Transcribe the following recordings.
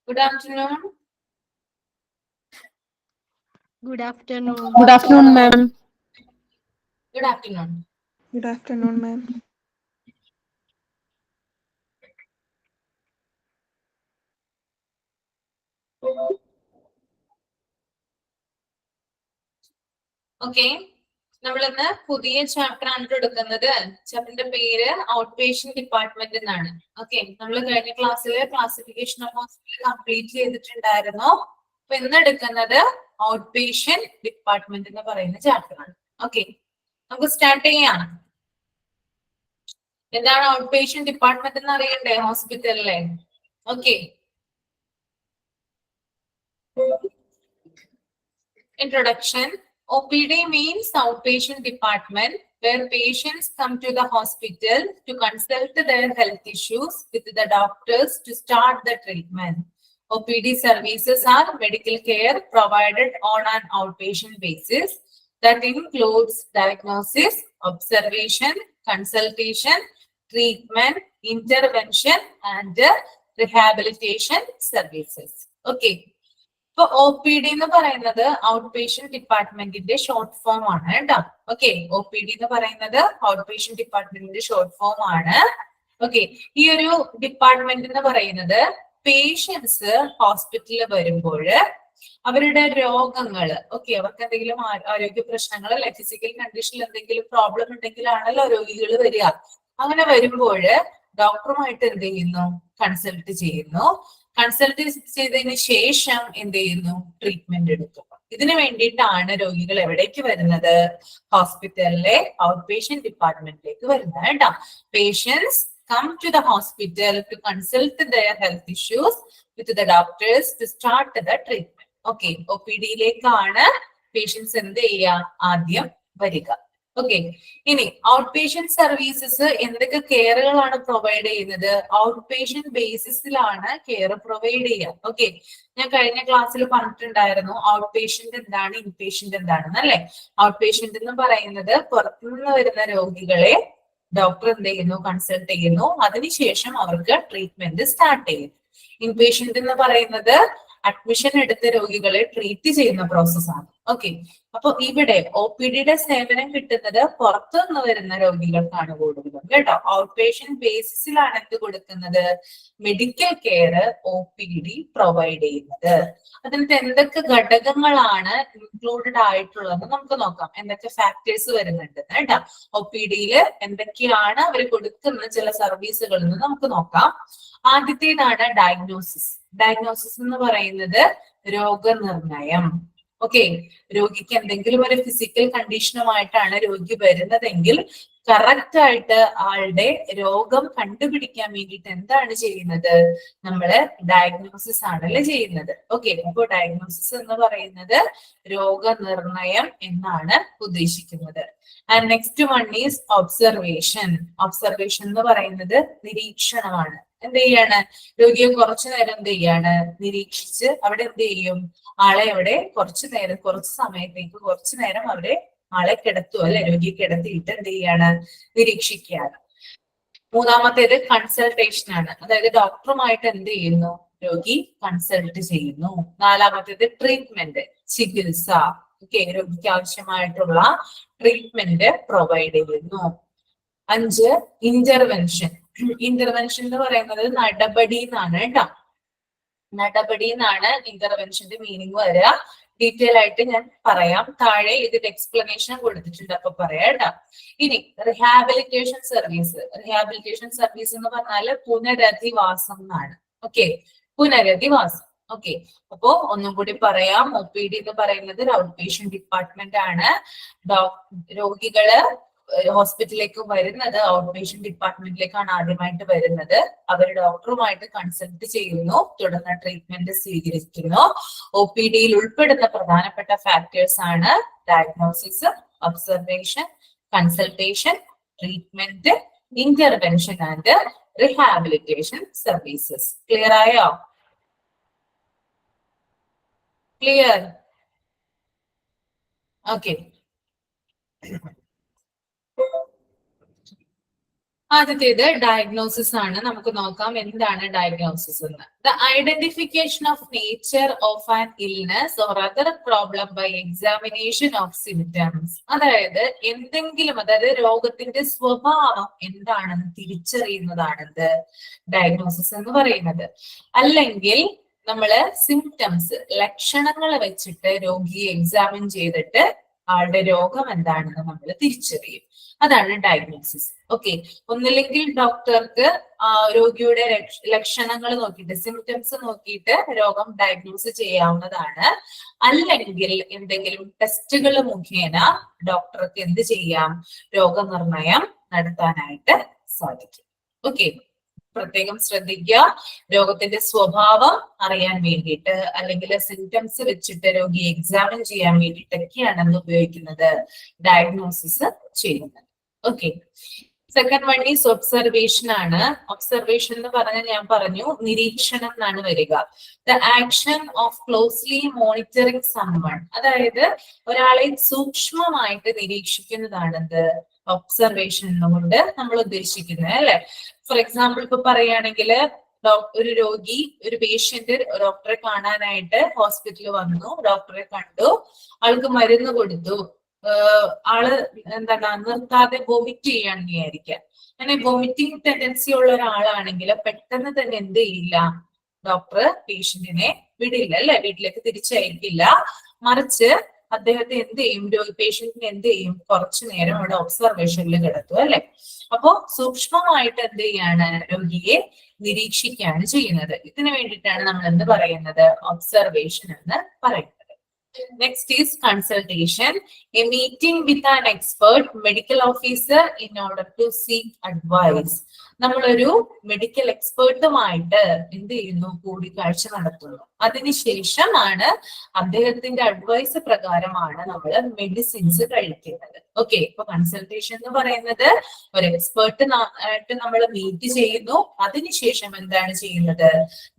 Good afternoon. Good afternoon. Good afternoon, ma'am. Good afternoon. Good afternoon, ma'am. Okay, നമ്മളിന്ന് പുതിയ chapter ആണ് എടുക്കുന്നത്. ചാപ്റ്ററിന്റെ പേര് ഔട്ട് പേഷ്യന്റ് ഡിപ്പാർട്ട്മെന്റ് എന്നാണ്. ഓക്കെ, നമ്മൾ കഴിഞ്ഞ ക്ലാസ്സിൽ ക്ലാസിഫിക്കേഷൻ ഓഫ് ഹോസ്പിറ്റൽ കംപ്ലീറ്റ് ചെയ്തിട്ടുണ്ടായിരുന്നു. അപ്പൊ ഇന്ന് എടുക്കുന്നത് ഔട്ട് പേഷ്യന്റ് ഡിപ്പാർട്ട്മെന്റ് എന്ന് പറയുന്ന ചാപ്റ്റർ ആണ്. ഓക്കെ, നമുക്ക് സ്റ്റാർട്ട് ചെയ്യാം. എന്താണ് ഔട്ട് പേഷ്യന്റ് ഡിപ്പാർട്ട്മെന്റ് എന്ന് അറിയണ്ടേ ഹോസ്പിറ്റലിലെ? Okay, introduction. OPD means outpatient department where patients come to the hospital to consult their health issues with the doctors to start the treatment. OPD services are medical care provided on an outpatient basis that includes diagnosis, observation, consultation, treatment, intervention, and rehabilitation services. Okay. ഇപ്പൊ O P D എന്ന് പറയുന്നത് out patient ഡിപ്പാർട്ട്മെന്റിന്റെ short form ആണ് കേട്ടോ. Okay, O P D എന്ന് പറയുന്നത് out patient ഡിപ്പാർട്ട്മെന്റിന്റെ short form ആണ്. ഓക്കെ, ഈ ഒരു ഡിപ്പാർട്ട്മെന്റ് എന്ന് പറയുന്നത് പേഷ്യൻസ് ഹോസ്പിറ്റലിൽ വരുമ്പോൾ അവരുടെ രോഗങ്ങള്, ഓക്കെ, അവർക്ക് എന്തെങ്കിലും ആരോഗ്യ പ്രശ്നങ്ങൾ അല്ലെ, ഫിസിക്കൽ കണ്ടീഷനിൽ എന്തെങ്കിലും പ്രോബ്ലം ഉണ്ടെങ്കിലാണല്ലോ രോഗികൾ വരിക. അങ്ങനെ വരുമ്പോൾ ഡോക്ടറുമായിട്ട് എന്ത് ചെയ്യുന്നു? കൺസൾട്ട് ചെയ്യുന്നു. കൺസൾട്ട് ചെയ്തതിന് ശേഷം എന്ത് ചെയ്യുന്നു? ട്രീറ്റ്മെന്റ് എടുക്കും. ഇതിനു വേണ്ടിയിട്ടാണ് രോഗികൾ എവിടേക്ക് വരുന്നത്? ഹോസ്പിറ്റലിലെ ഔട്ട് പേഷ്യന്റ് ഡിപ്പാർട്ട്മെന്റിലേക്ക് വരുന്നത് കേട്ടോ. Patients come to the hospital to consult their health issues with the doctors to start the treatment. Okay, O P ഡിയിലേക്കാണ് പേഷ്യൻസ് എന്ത് ചെയ്യുക? ആദ്യം വരിക. ഓക്കെ, ഇനി ഔട്ട് പേഷ്യന്റ് സർവീസസ് എന്തൊക്കെ കെയറുകളാണ് പ്രൊവൈഡ് ചെയ്യുന്നത്? ഔട്ട് പേഷ്യന്റ് ബേസിസിലാണ് കെയർ പ്രൊവൈഡ് ചെയ്യുക. ഓക്കെ, ഞാൻ കഴിഞ്ഞ ക്ലാസ്സിൽ പറഞ്ഞിട്ടുണ്ടായിരുന്നു ഔട്ട് പേഷ്യന്റ് എന്താണ്, ഇൻപേഷ്യന്റ് എന്താണെന്ന് അല്ലെ. ഔട്ട് പേഷ്യന്റ് എന്ന് പറയുന്നത് പുറത്തുനിന്ന് വരുന്ന രോഗികളെ ഡോക്ടർ എന്ത് ചെയ്യുന്നു? കൺസൾട്ട് ചെയ്യുന്നു. അതിനുശേഷം അവർക്ക് ട്രീറ്റ്മെന്റ് സ്റ്റാർട്ട് ചെയ്യുന്നു. ഇൻപേഷ്യന്റ് എന്ന് പറയുന്നത് അഡ്മിഷൻ എടുത്ത രോഗികളെ ട്രീറ്റ് ചെയ്യുന്ന പ്രോസസ്സാണ്. ഓക്കെ, അപ്പൊ ഇവിടെ ഒ പി ഡിയുടെ സേവനം കിട്ടുന്നത് പുറത്തുനിന്ന് വരുന്ന രോഗികൾക്കാണ് കൂടുതലും കേട്ടോ. ഔട്ട് പേഷ്യന്റ് ബേസിസിലാണ് എന്ത് കൊടുക്കുന്നത്? Medical care O P D provide ചെയ്യുന്നത്. അതിനകത്ത് എന്തൊക്കെ ഘടകങ്ങളാണ് ഇൻക്ലൂഡഡ് ആയിട്ടുള്ളത് നമുക്ക് നോക്കാം. എന്തൊക്കെ ഫാക്ടേഴ്സ് വരുന്നുണ്ട് കേട്ടോ. ഒ പി ഡിയിൽ എന്തൊക്കെയാണ് അവർ കൊടുക്കുന്ന ചില സർവീസുകൾ എന്ന് നമുക്ക് നോക്കാം. ആദ്യത്തേതാണ് ഡയഗ്നോസിസ്. ഡയഗ്നോസിസ് എന്ന് പറയുന്നത് രോഗനിർണയം. ഓക്കെ, രോഗിക്ക് എന്തെങ്കിലും ഒരു ഫിസിക്കൽ കണ്ടീഷനുമായിട്ടാണ് രോഗി വരുന്നതെങ്കിൽ കറക്റ്റ് ആയിട്ട് ആളുടെ രോഗം കണ്ടുപിടിക്കാൻ വേണ്ടിയിട്ട് എന്താണ് ചെയ്യുന്നത്? നമ്മള് ഡയഗ്നോസിസ് ആണല്ലേ ചെയ്യുന്നത്. ഓക്കെ, അപ്പൊ ഡയഗ്നോസിസ് എന്ന് പറയുന്നത് രോഗനിർണയം എന്നാണ് ഉദ്ദേശിക്കുന്നത്. And next one is observation. Observation എന്ന് പറയുന്നത് നിരീക്ഷണമാണ്. എന്ത് ചെയ്യാണ്? രോഗിയെ കുറച്ചു നേരം എന്ത് ചെയ്യാണ്? നിരീക്ഷിച്ച് അവിടെ എന്ത് ചെയ്യും? ആളെ അവിടെ കുറച്ചു നേരം, കുറച്ച് സമയത്തേക്ക് കുറച്ചു നേരം അവിടെ ആളെ കിടത്തുക അല്ലെ, രോഗിയെ കിടത്തിയിട്ട് എന്ത് ചെയ്യാണ്? നിരീക്ഷിക്കുകയാണ്. മൂന്നാമത്തേത് കൺസൾട്ടേഷൻ ആണ്. അതായത് ഡോക്ടറുമായിട്ട് എന്ത് ചെയ്യുന്നു? രോഗി കൺസൾട്ട് ചെയ്യുന്നു. നാലാമത്തേത് ട്രീറ്റ്മെന്റ്, ചികിത്സ. ഓക്കെ, രോഗിക്ക് ആവശ്യമായിട്ടുള്ള ട്രീറ്റ്മെന്റ് പ്രൊവൈഡ് ചെയ്യുന്നു. 5 ഇന്റർവെൻഷൻ. ഇന്റർവെൻഷൻ എന്ന് പറയുന്നത് നടപടി എന്നാണ് കേട്ടോ. നടപടി എന്നാണ് ഇന്റർവെൻഷന്റെ മീനിങ് വരിക. ഡീറ്റെയിൽ ആയിട്ട് ഞാൻ പറയാം. താഴെ ഇതിന്റെ എക്സ്പ്ലനേഷൻ കൊടുത്തിട്ടുണ്ട്, അപ്പൊ പറയാം കേട്ടോ. ഇനി റിഹാബിലിറ്റേഷൻ സർവീസ്. റിഹാബിലിറ്റേഷൻ സർവീസ് എന്ന് പറഞ്ഞാല് പുനരധിവാസം എന്നാണ്. ഓക്കെ, പുനരധിവാസം. ഓക്കെ, അപ്പോ ഒന്നും കൂടി പറയാം. ഒ പി ഡി എന്ന് പറയുന്നത് ഒരു ഔട്ട് പേഷ്യന്റ് ഡിപ്പാർട്ട്മെന്റ് ആണ്. രോഗികള് ഹോസ്പിറ്റലിലേക്ക് വരുന്നത് ഔട്ട് പേഷ്യന്റ് ഡിപ്പാർട്ട്മെന്റിലേക്കാണ് ആദ്യമായിട്ട് വരുന്നത്. അവർ ഡോക്ടറുമായിട്ട് കൺസൾട്ട് ചെയ്യുന്നു, തുടർന്ന് ട്രീറ്റ്മെന്റ് സ്വീകരിക്കുന്നു. ഒ പി ഡിയിൽ ഉൾപ്പെടുന്ന പ്രധാനപ്പെട്ട ഫാക്ടേഴ്സ് ആണ് diagnosis, observation, consultation, treatment, intervention and rehabilitation services. Clear ആയോ? ക്ലിയർ? ഓക്കെ, ആദ്യത്തേത് ഡയഗ്നോസിസ് ആണ്. നമുക്ക് നോക്കാം എന്താണ് ഡയഗ്നോസിസ് എന്ന്. The identification of nature of an illness or other problem by examination of symptoms. അതായത് എന്തെങ്കിലും, അതായത് രോഗത്തിന്റെ സ്വഭാവം എന്താണെന്ന് തിരിച്ചറിയുന്നതാണെന്ത് ഡയഗ്നോസിസ് എന്ന് പറയുന്നത്. അല്ലെങ്കിൽ നമ്മള് സിംറ്റംസ്, ലക്ഷണങ്ങൾ വെച്ചിട്ട് രോഗിയെ എക്സാമിൻ ചെയ്തിട്ട് ആളുടെ രോഗം എന്താണെന്ന് നമ്മൾ തിരിച്ചറിയും. അതാണ് ഡയഗ്നോസിസ്. ഓക്കെ, ഒന്നില്ലെങ്കിൽ ഡോക്ടർക്ക് രോഗിയുടെ ലക്ഷണങ്ങൾ നോക്കിയിട്ട്, സിംറ്റംസ് നോക്കിയിട്ട് രോഗം ഡയഗ്നോസ് ചെയ്യാവുന്നതാണ്. അല്ലെങ്കിൽ എന്തെങ്കിലും ടെസ്റ്റുകൾ മുഖേന ഡോക്ടർക്ക് എന്ത് ചെയ്യാം, രോഗനിർണയം നടത്താനായിട്ട് സാധിക്കും. ഓക്കെ, പ്രത്യേകം ശ്രദ്ധിക്കുക. രോഗത്തിന്റെ സ്വഭാവം അറിയാൻ വേണ്ടിയിട്ട് അല്ലെങ്കിൽ സിംറ്റംസ് വെച്ചിട്ട് രോഗിയെ എക്സാമിൻ ചെയ്യാൻ വേണ്ടിയിട്ടൊക്കെയാണ് എന്ത് ഉപയോഗിക്കുന്നത്, ഡയഗ്നോസിസ് ചെയ്യുന്നത്. Okay, second one is observation ആണ്. ഒബ്സർവേഷൻ എന്ന് പറഞ്ഞാൽ ഞാൻ പറഞ്ഞു നിരീക്ഷണം എന്നാണ് വരിക. The action of closely monitoring someone. അതായത് ഒരാളെ സൂക്ഷ്മമായിട്ട് നിരീക്ഷിക്കുന്നതാണെന്ത് ഒബ്സർവേഷൻ കൊണ്ട് നമ്മൾ ഉദ്ദേശിക്കുന്നത്, അല്ലെ? ഫോർ എക്സാമ്പിൾ ഇപ്പൊ പറയുകയാണെങ്കിൽ ഒരു രോഗി, ഒരു പേഷ്യന്റ് ഡോക്ടറെ കാണാനായിട്ട് ഹോസ്പിറ്റലിൽ വന്നു, ഡോക്ടറെ കണ്ടു, ആൾക്ക് മരുന്ന് കൊടുത്തു, ആള് എന്താണ് നിർത്താതെ വൊമിറ്റ് ചെയ്യാന്ന് വിചാരിക്കാം. അങ്ങനെ വൊമിറ്റിംഗ് ടെൻഡൻസി ഉള്ള ഒരാളാണെങ്കിൽ പെട്ടെന്ന് തന്നെ എന്ത് ചെയ്യില്ല, ഡോക്ടർ പേഷ്യന്റിനെ വിടില്ല, അല്ലെ? വീട്ടിലേക്ക് തിരിച്ചയക്കില്ല. മറിച്ച് അദ്ദേഹത്തെ എന്ത് ചെയ്യും, പേഷ്യന്റിനെ എന്ത് ചെയ്യും, കുറച്ചു നേരം അവിടെ ഒബ്സർവേഷനിൽ കിടത്തും, അല്ലെ? അപ്പോ സൂക്ഷ്മമായിട്ട് എന്ത് ചെയ്യാണ്, രോഗിയെ നിരീക്ഷിക്കുകയാണ് ചെയ്യുന്നത്. ഇതിനു വേണ്ടിയിട്ടാണ് നമ്മൾ എന്ത് പറയുന്നത്, ഒബ്സർവേഷൻ എന്ന് പറയുന്നത്. Next is consultation, a meeting with an expert medical officer in order to seek advice. നമ്മളൊരു മെഡിക്കൽ എക്സ്പേർട്ടുമായിട്ട് എന്ത് ചെയ്യുന്നു, കൂടിക്കാഴ്ച നടത്തുന്നു. അതിനുശേഷമാണ് അദ്ദേഹത്തിന്റെ അഡ്വൈസ് പ്രകാരമാണ് നമ്മൾ മെഡിസിൻസ് കഴിക്കുന്നത്. ഓക്കെ, ഇപ്പൊ കൺസൾട്ടേഷൻ എന്ന് പറയുന്നത് ഒരു എക്സ്പേർട്ട് ആയിട്ട് നമ്മൾ മീറ്റ് ചെയ്യുന്നു. അതിനുശേഷം എന്താണ് ചെയ്യുന്നത്,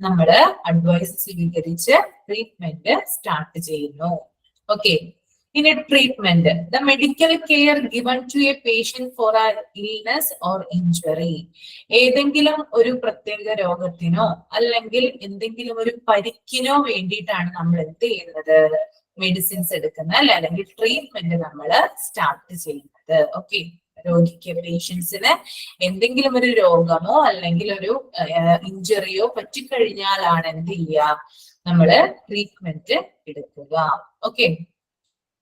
നമ്മള് അഡ്വൈസ് സ്വീകരിച്ച് ട്രീറ്റ്മെന്റ് സ്റ്റാർട്ട് ചെയ്യുന്നു. Okay, in a treatment, the medical care given to a patient for an illness or injury. ഏതെങ്കിലും ഒരു പ്രത്യേക രോഗത്തിനോ അല്ലെങ്കിൽ എന്തെങ്കിലും ഒരു പരിക്കിനോ വേണ്ടിയിട്ടാണ് നമ്മൾ എന്ത് ചെയ്യുന്നത്, മെഡിസിൻസ് എടുക്കുന്നത്, അല്ലെ? അല്ലെങ്കിൽ ട്രീറ്റ്മെന്റ് നമ്മൾ സ്റ്റാർട്ട് ചെയ്യുന്നത്. ഓക്കെ, രോഗിക്ക്, പേഷ്യൻസിന് എന്തെങ്കിലും ഒരു രോഗമോ അല്ലെങ്കിൽ ഒരു ഇഞ്ചറിയോ പറ്റിക്കഴിഞ്ഞാലാണ് എന്ത് ചെയ്യുക, നമ്മള് ട്രീറ്റ്മെന്റ് എടുക്കുക. Okay,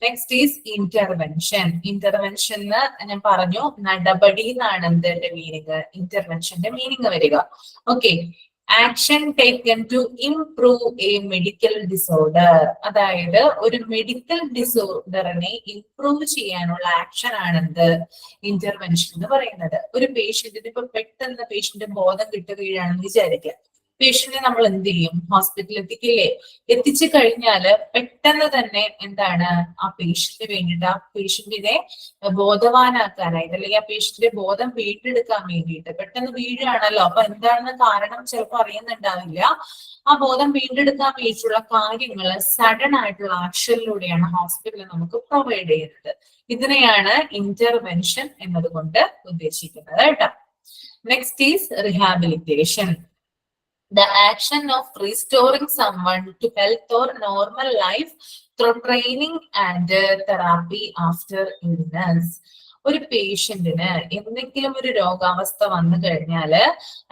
next is intervention. Intervention ഞാൻ പറഞ്ഞു നടപടി എന്നാണ് എന്തിന്റെ മീനിങ്, ഇന്റർവെൻഷന്റെ മീനിങ് വരിക. Okay, action taken to improve a medical disorder. അതായത് ഒരു മെഡിക്കൽ ഡിസോർഡറിനെ ഇംപ്രൂവ് ചെയ്യാനുള്ള ആക്ഷൻ ആണെന്ത്, ഇന്റർവെൻഷൻ എന്ന് പറയുന്നത്. ഒരു പേഷ്യന്റിന് ഇപ്പൊ പെട്ടെന്ന് പേഷ്യന്റ് ബോധം കിട്ടുകയാണെന്ന് വിചാരിക്കുക. പേഷ്യന്റിനെ നമ്മൾ എന്ത് ചെയ്യും, ഹോസ്പിറ്റലിൽ എത്തിക്കില്ലേ? എത്തിച്ചു കഴിഞ്ഞാല് പെട്ടെന്ന് തന്നെ എന്താണ്, ആ പേഷ്യന്റിന് വേണ്ടിയിട്ട്, ആ പേഷ്യന്റിനെ ബോധവാനാക്കാനായിട്ട് അല്ലെങ്കിൽ ആ പേഷ്യന്റിന്റെ ബോധം വീണ്ടെടുക്കാൻ വേണ്ടിയിട്ട്, പെട്ടെന്ന് വീഴുകയാണല്ലോ, അപ്പൊ എന്താണെന്ന് കാരണം ചിലപ്പോൾ അറിയുന്നുണ്ടാവില്ല. ആ ബോധം വീണ്ടെടുക്കാൻ വേണ്ടിയിട്ടുള്ള കാര്യങ്ങൾ സഡൻ ആയിട്ടുള്ള ആക്ഷനിലൂടെയാണ് ഹോസ്പിറ്റലിൽ നമുക്ക് പ്രൊവൈഡ് ചെയ്യുന്നത്. ഇതിനെയാണ് ഇന്റർവെൻഷൻ എന്നതുകൊണ്ട് ഉദ്ദേശിക്കുന്നത്, കേട്ടോ. Next is rehabilitation. The action of restoring someone to health or normal life through training and therapy after illness. ഒരു പേഷ്യന്റിന് എന്തെങ്കിലും ഒരു രോഗാവസ്ഥ വന്നു കഴിഞ്ഞാല്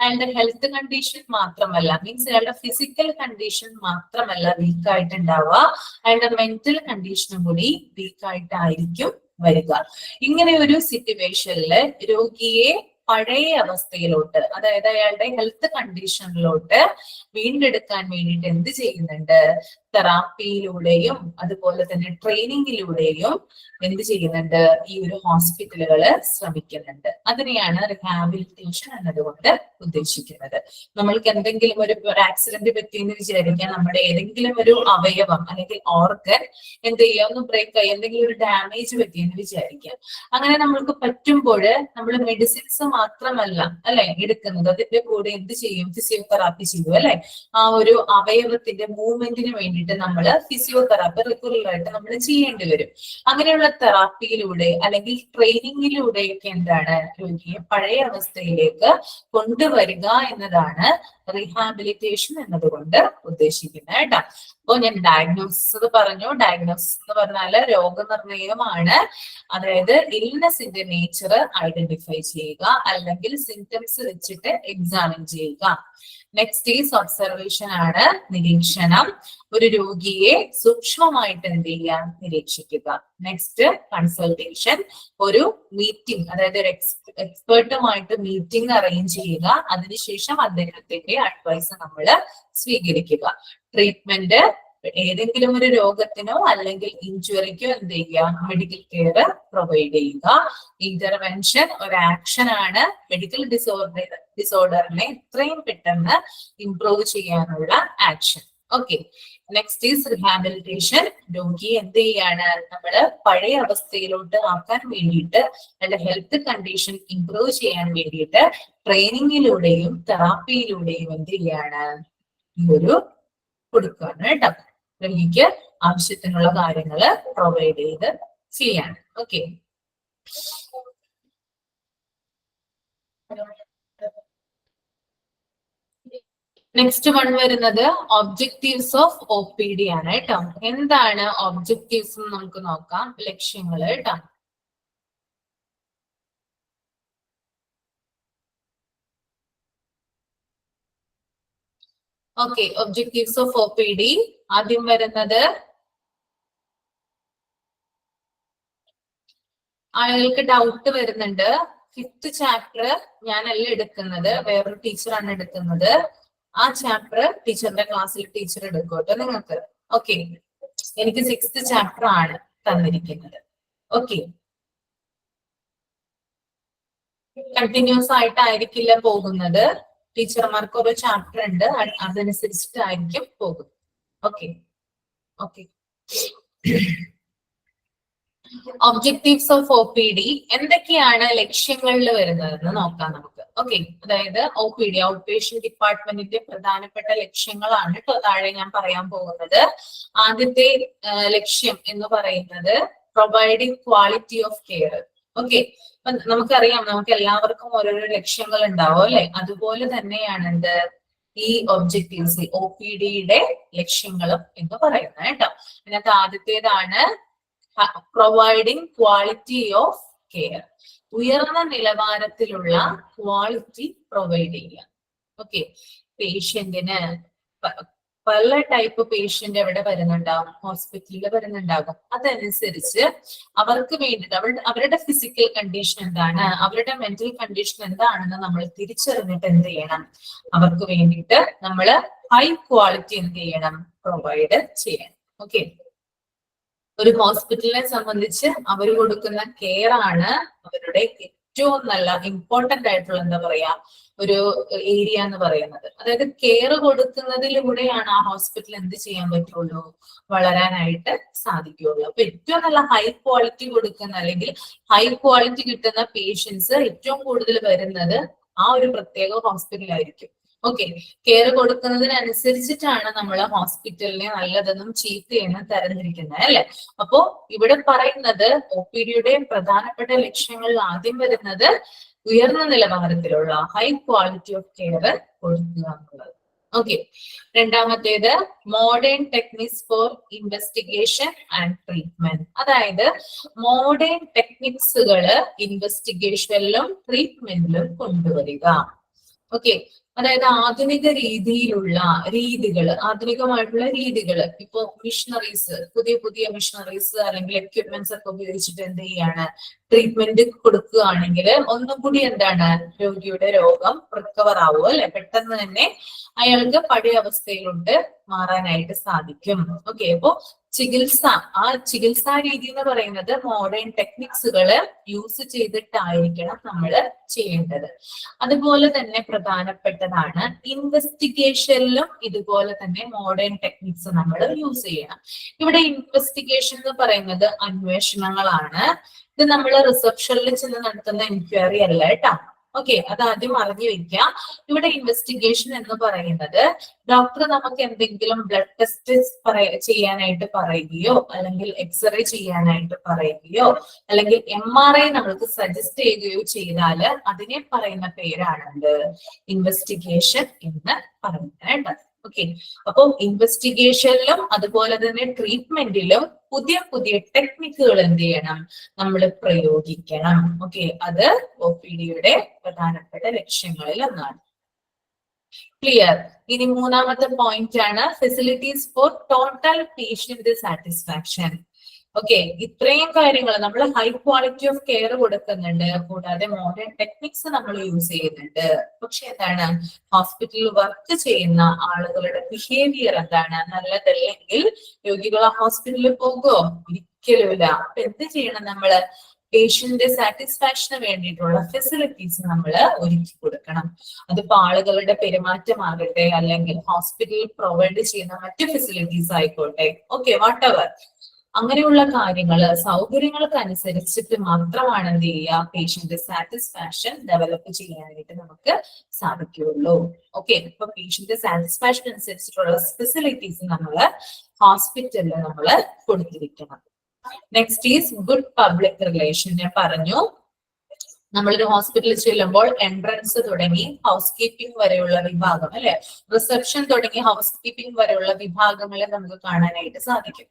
അയാളുടെ ഹെൽത്ത് കണ്ടീഷൻ മാത്രമല്ല, മീൻസ് അയാളുടെ ഫിസിക്കൽ കണ്ടീഷൻ മാത്രമല്ല വീക്ക് ആയിട്ടുണ്ടാവുക, അയാളുടെ മെന്റൽ കണ്ടീഷനും കൂടി വീക്ക് ആയിട്ടായിരിക്കും വരിക. ഇങ്ങനെ ഒരു സിറ്റുവേഷനില് രോഗിയെ പഴയ അവസ്ഥയിലോട്ട്, അതായത് അയാളുടെ ഹെൽത്ത് കണ്ടീഷനിലോട്ട് വീണ്ടെടുക്കാൻ വേണ്ടിയിട്ട് എന്ത് ചെയ്യുന്നുണ്ട്, തെറാപ്പിയിലൂടെയും അതുപോലെ തന്നെ ട്രെയിനിങ്ങിലൂടെയും എന്ത് ചെയ്യുന്നുണ്ട്, ഈ ഒരു ഹോസ്പിറ്റലുകള് ശ്രമിക്കുന്നുണ്ട്. അതിനെയാണ് റിഹാബിലിറ്റേഷൻ എന്നതുകൊണ്ട് ഉദ്ദേശിക്കുന്നത്. നമ്മൾക്ക് എന്തെങ്കിലും ഒരു ആക്സിഡന്റ് പറ്റിയെന്ന് വിചാരിക്കാൻ, നമ്മുടെ ഏതെങ്കിലും ഒരു അവയവം അല്ലെങ്കിൽ ഓർഗൻ എന്ത് ചെയ്യുക, ഒന്ന് ബ്രേക്ക് ആയി, എന്തെങ്കിലും ഒരു ഡാമേജ് പറ്റിയെന്ന് വിചാരിക്കാം. അങ്ങനെ നമ്മൾക്ക് പറ്റുമ്പോൾ നമ്മൾ മെഡിസിൻസ് മാത്രമല്ല അല്ലെ എടുക്കുന്നത്, അതിന്റെ കൂടെ എന്ത് ചെയ്യും, ഫിസിയോതെറാപ്പി ചെയ്യും, അല്ലെ? ആ ഒരു അവയവത്തിന്റെ മൂവ്മെന്റിന് വേണ്ടിയിട്ട് വേണ്ടിയിട്ട് നമ്മൾ ഫിസിയോതെറാപ്പി റെഗുലർ ആയിട്ട് നമ്മൾ ചെയ്യേണ്ടി വരും. അങ്ങനെയുള്ള തെറാപ്പിയിലൂടെ അല്ലെങ്കിൽ ട്രെയിനിങ്ങിലൂടെയൊക്കെ എന്താണ് രോഗിയെ പഴയ അവസ്ഥയിലേക്ക് കൊണ്ടുവരിക എന്നതാണ് റീഹാബിലിറ്റേഷൻ എന്നതുകൊണ്ട് ഉദ്ദേശിക്കുന്നത് കേട്ടോ. അപ്പൊ ഞാൻ ഡയഗ്നോസിസ് പറഞ്ഞു. ഡയഗ്നോസിസ് എന്ന് പറഞ്ഞാല് രോഗനിർണയമാണ്. അതായത് ഇൽനെസിന്റെ നേച്ചർ ഐഡന്റിഫൈ ചെയ്യുക അല്ലെങ്കിൽ സിംറ്റംസ് വെച്ചിട്ട് എക്സാമിൻ ചെയ്യുക. നെക്സ്റ്റ് ഈസ് ഒബ്സർവേഷൻ ആണ്, നിരീക്ഷണം. ഒരു രോഗിയെ സൂക്ഷ്മമായിട്ട് എന്ത് ചെയ്യുക, നിരീക്ഷിക്കുക. നെക്സ്റ്റ് കൺസൾട്ടേഷൻ, ഒരു മീറ്റിംഗ്, അതായത് ഒരു എക്സ്പേർട്ടുമായിട്ട് മീറ്റിംഗ് അറേഞ്ച് ചെയ്യുക. അതിനുശേഷം അദ്ദേഹത്തിന്റെ അഡ്വൈസ് നമ്മൾ സ്വീകരിക്കുക. ട്രീറ്റ്മെന്റ്, ഏതെങ്കിലും ഒരു രോഗത്തിനോ അല്ലെങ്കിൽ ഇഞ്ചുറിക്കോ എന്ത് ചെയ്യുക, മെഡിക്കൽ കെയർ പ്രൊവൈഡ് ചെയ്യുക. ഇന്റർവെൻഷൻ ഒരു ആക്ഷൻ ആണ്. മെഡിക്കൽ ഡിസോർഡറിനെ എത്രയും പെട്ടെന്ന് ഇംപ്രൂവ് ചെയ്യാനുള്ള action. Okay, next is rehabilitation. രോഗി എന്ത് ചെയ്യാണ്, നമ്മള് പഴയ അവസ്ഥയിലോട്ട് ആക്കാൻ വേണ്ടിയിട്ട് അല്ലെ ഹെൽത്ത് കണ്ടീഷൻ ഇംപ്രൂവ് ചെയ്യാൻ വേണ്ടിയിട്ട് ട്രെയിനിങ്ങിലൂടെയും തെറാപ്പിയിലൂടെയും എന്ത് ചെയ്യാണ്, ഈ ഒരു കൊടുക്കുകയാണ് കേട്ടോ. രോഗിക്ക് ആവശ്യത്തിനുള്ള കാര്യങ്ങൾ പ്രൊവൈഡ് ചെയ്ത് ചെയ്യാണ്. ഓക്കെ, നെക്സ്റ്റ് വൺ വരുന്നത് objectives of O P D ആണ് കേട്ടോ. എന്താണ് ഒബ്ജക്റ്റീവ്സ് നമുക്ക് നോക്കാം. ലക്ഷ്യങ്ങൾ കേട്ടോ. Okay, objectives of O P D. ആദ്യം വരുന്നത് ആളുകൾക്ക് ഡൗട്ട് വരുന്നുണ്ട്. 5th ചാപ്റ്റർ ഞാനല്ല എടുക്കുന്നത്, വേറൊരു ടീച്ചറാണ് എടുക്കുന്നത്. ആ ചാപ്റ്റർ ടീച്ചറിന്റെ ക്ലാസ്സിൽ ടീച്ചർ എടുക്കോട്ടെ നിങ്ങൾക്ക്. ഓക്കെ, എനിക്ക് 6th ചാപ്റ്റർ ആണ് തന്നിരിക്കുന്നത്. ഓക്കെ, കണ്ടിന്യൂസ് ആയിട്ടായിരിക്കില്ല പോകുന്നത്. ടീച്ചർമാർക്ക് ഓരോ ചാപ്റ്റർ ഉണ്ട്, അതനുസരിച്ചിട്ടായിരിക്കും പോകുന്നത്. Okay okay, objectives of O P D എന്തൊക്കെയാണ് ലക്ഷ്യങ്ങളിൽ വരുന്നതെന്ന് നോക്കാം നമുക്ക്. ഓക്കെ, അതായത് O P D out patient ഡിപ്പാർട്ട്മെന്റിന്റെ പ്രധാനപ്പെട്ട ലക്ഷ്യങ്ങളാണ് കേട്ടോ താഴെ ഞാൻ പറയാൻ പോകുന്നത്. ആദ്യത്തെ ലക്ഷ്യം എന്ന് പറയുന്നത് providing quality of care. Okay, നമുക്കറിയാം, നമുക്ക് എല്ലാവർക്കും ഓരോരോ ലക്ഷ്യങ്ങൾ ഉണ്ടാവും അല്ലെ. അതുപോലെ തന്നെയാണ് എന്ത് ഈ ഒബ്ജക്റ്റീവ്സ്, ഒ പി ഡിയുടെ ലക്ഷ്യങ്ങളും എന്ന് പറയുന്നത് കേട്ടോ. അതിനകത്ത് ആദ്യത്തേതാണ് പ്രൊവൈഡിങ് ക്വാളിറ്റി ഓഫ് കെയർ. ഉയർന്ന നിലവാരത്തിലുള്ള ക്വാളിറ്റി പ്രൊവൈഡ് ചെയ്യുക. ഓക്കെ, പേഷ്യന്റിന് പല ടൈപ്പ് പേഷ്യന്റ് എവിടെ വരുന്നുണ്ടാവും, ഹോസ്പിറ്റലിൽ വരുന്നുണ്ടാകും. അതനുസരിച്ച് അവർക്ക് വേണ്ടിയിട്ട് അവരുടെ ഫിസിക്കൽ കണ്ടീഷൻ എന്താണ്, അവരുടെ മെന്റൽ കണ്ടീഷൻ എന്താണെന്ന് നമ്മൾ തിരിച്ചറിഞ്ഞിട്ട് എന്ത് ചെയ്യണം, അവർക്ക് വേണ്ടിയിട്ട് നമ്മൾ ഹൈ ക്വാളിറ്റി എന്ത് ചെയ്യണം, പ്രൊവൈഡ് ചെയ്യണം. ഓക്കെ, ഒരു ഹോസ്പിറ്റലിനെ സംബന്ധിച്ച് അവർ കൊടുക്കുന്ന കെയർ ആണ് അവരുടെ ഏറ്റവും നല്ല ഇമ്പോർട്ടന്റ് ആയിട്ടുള്ള എന്താ പറയാ ഒരു ഏരിയ എന്ന് പറയുന്നത്. അതായത് കെയർ കൊടുക്കുന്നതിലൂടെയാണ് ആ ഹോസ്പിറ്റൽ എന്ത് ചെയ്യാൻ പറ്റുള്ളൂ, വളരാനായിട്ട് സാധിക്കുകയുള്ളൂ. അപ്പൊ ഏറ്റവും നല്ല ഹൈ ക്വാളിറ്റി കൊടുക്കുന്ന അല്ലെങ്കിൽ ഹൈ ക്വാളിറ്റി കിട്ടുന്ന പേഷ്യൻസ് ഏറ്റവും കൂടുതൽ വരുന്നത് ആ ഒരു പ്രത്യേക ഹോസ്പിറ്റലായിരിക്കും. ഓക്കെ, കെയർ കൊടുക്കുന്നതിനനുസരിച്ചിട്ടാണ് നമ്മൾ ഹോസ്പിറ്റലിനെ നല്ലതെന്നും ചീത്തയെന്നും തരംതിരിക്കുന്നത് അല്ലെ. അപ്പോ ഇവിടെ പറയുന്നത് ഒ പി ഡിയുടെ പ്രധാനപ്പെട്ട ലക്ഷ്യങ്ങളിൽ ആദ്യം വരുന്നത് ഉയർന്ന നിലവാരത്തിലുള്ള ഹൈ ക്വാളിറ്റി ഓഫ് കെയർ കൊടുക്കുക എന്നുള്ളത്. ഓക്കെ, രണ്ടാമത്തേത് modern techniques for investigation and treatment. അതായത് മോഡേൺ ടെക്നിക്സുകള് ഇൻവെസ്റ്റിഗേഷനിലും ട്രീറ്റ്മെന്റിലും കൊണ്ടുവരിക. ഓക്കെ, അതായത് ആധുനിക രീതിയിലുള്ള ആധുനികമായിട്ടുള്ള രീതികൾ. ഇപ്പോ മിഷനറീസ്, പുതിയ മിഷനറീസ് അല്ലെങ്കിൽ എക്യുപ്മെന്റ്സ് ഒക്കെ ഉപയോഗിച്ചിട്ട് എന്ത് ചെയ്യാണ്, ട്രീറ്റ്മെന്റ് കൊടുക്കുകയാണെങ്കിൽ ഒന്നും കൂടി എന്താണ് രോഗിയുടെ രോഗം റിക്കവർ ആവുക അല്ലെ, പെട്ടെന്ന് തന്നെ അയാൾക്ക് പഴയ അവസ്ഥയിലോട്ട് മാറാനായിട്ട് സാധിക്കും. ഓക്കെ, അപ്പോ ചികിത്സാ രീതി എന്ന് പറയുന്നത് മോഡേൺ ടെക്നിക്സുകൾ യൂസ് ചെയ്തിട്ടായിരിക്കണം നമ്മൾ ചെയ്യേണ്ടത്. അതുപോലെ തന്നെ പ്രധാനപ്പെട്ടതാണ് ഇൻവെസ്റ്റിഗേഷനിലും ഇതുപോലെ തന്നെ മോഡേൺ ടെക്നിക്സ് നമ്മൾ യൂസ് ചെയ്യണം. ഇവിടെ ഇൻവെസ്റ്റിഗേഷൻ എന്ന് പറയുന്നത് അന്വേഷണങ്ങളാണ്. ഇത് നമ്മൾ റിസപ്ഷനിൽ ചെന്ന് നടത്തുന്ന എൻക്വയറി അല്ല കേട്ടോ. ഓക്കെ, അത് ആദ്യം അറിഞ്ഞു വെക്കുക. ഇവിടെ ഇൻവെസ്റ്റിഗേഷൻ എന്ന് പറയുന്നത് ഡോക്ടർ നമുക്ക് എന്തെങ്കിലും ബ്ലഡ് ടെസ്റ്റ് ചെയ്യാനായിട്ട് പറയുകയോ അല്ലെങ്കിൽ എക്സ്റേ ചെയ്യാനായിട്ട് പറയുകയോ അല്ലെങ്കിൽ MRI നമ്മൾക്ക് സജസ്റ്റ് ചെയ്യുകയോ ചെയ്താൽ അതിനെ പറയുന്ന പേരാണ് ഇൻവെസ്റ്റിഗേഷൻ എന്ന് പറയുന്നത്. ഓക്കെ, അപ്പം ഇൻവെസ്റ്റിഗേഷനിലും അതുപോലെ തന്നെ ട്രീറ്റ്മെന്റിലും പുതിയ പുതിയ ടെക്നിക്കുകൾ എന്ത് ചെയ്യണം, നമ്മൾ പ്രയോഗിക്കണം. ഓക്കെ, അത് OPDയുടെ പ്രധാനപ്പെട്ട ലക്ഷ്യങ്ങളിൽ ഒന്നാണ്. ക്ലിയർ? ഇനി മൂന്നാമത്തെ പോയിന്റ് ആണ് facilities for total patient satisfaction. Okay, ഇത്രയും കാര്യങ്ങൾ നമ്മൾ ഹൈ ക്വാളിറ്റി ഓഫ് കെയർ കൊടുക്കുന്നുണ്ട്, കൂടാതെ മോഡേൺ ടെക്നിക്സ് നമ്മൾ യൂസ് ചെയ്യുന്നുണ്ട്. പക്ഷെ എന്താണ്, ഹോസ്പിറ്റലിൽ വർക്ക് ചെയ്യുന്ന ആളുകളുടെ ബിഹേവിയർ എന്താണ്, നല്ലതല്ലെങ്കിൽ രോഗികൾ ഹോസ്പിറ്റലിൽ പോകുമോ? ഒരിക്കലുമില്ല. അപ്പൊ എന്ത് ചെയ്യണം, നമ്മള് പേഷ്യന്റ് സാറ്റിസ്ഫാക്ഷന് വേണ്ടിയിട്ടുള്ള ഫെസിലിറ്റീസ് നമ്മൾ ഒരുക്കി കൊടുക്കണം. അതിപ്പോ ആളുകളുടെ പെരുമാറ്റമാകട്ടെ അല്ലെങ്കിൽ ഹോസ്പിറ്റലിൽ പ്രൊവൈഡ് ചെയ്യുന്ന മറ്റു ഫെസിലിറ്റീസ് ആയിക്കോട്ടെ, ഓക്കെ, വാട്ട് എവർ, അങ്ങനെയുള്ള കാര്യങ്ങള് സൗകര്യങ്ങൾക്ക് അനുസരിച്ചിട്ട് മാത്രമാണ് എന്ത് ചെയ്യുക, പേഷ്യന്റ് സാറ്റിസ്ഫാക്ഷൻ ഡെവലപ്പ് ചെയ്യാനായിട്ട് നമുക്ക് സാധിക്കുകയുള്ളൂ. ഓക്കെ, ഇപ്പൊ പേഷ്യന്റ് സാറ്റിസ്ഫാക്ഷൻ അനുസരിച്ചിട്ടുള്ള ഫെസിലിറ്റീസ് നമ്മള് ഹോസ്പിറ്റലിൽ നമ്മള് കൊടുത്തിരിക്കണം. Next is good public relation. ഞാൻ പറഞ്ഞു, നമ്മളൊരു ഹോസ്പിറ്റലിൽ ചെല്ലുമ്പോൾ എൻട്രൻസ് തുടങ്ങി ഹൗസ് കീപ്പിംഗ് വരെയുള്ള വിഭാഗം, അല്ലെ, റിസപ്ഷൻ തുടങ്ങി ഹൗസ് കീപ്പിംഗ് വരെയുള്ള വിഭാഗങ്ങളെ നമുക്ക് കാണാനായിട്ട് സാധിക്കും.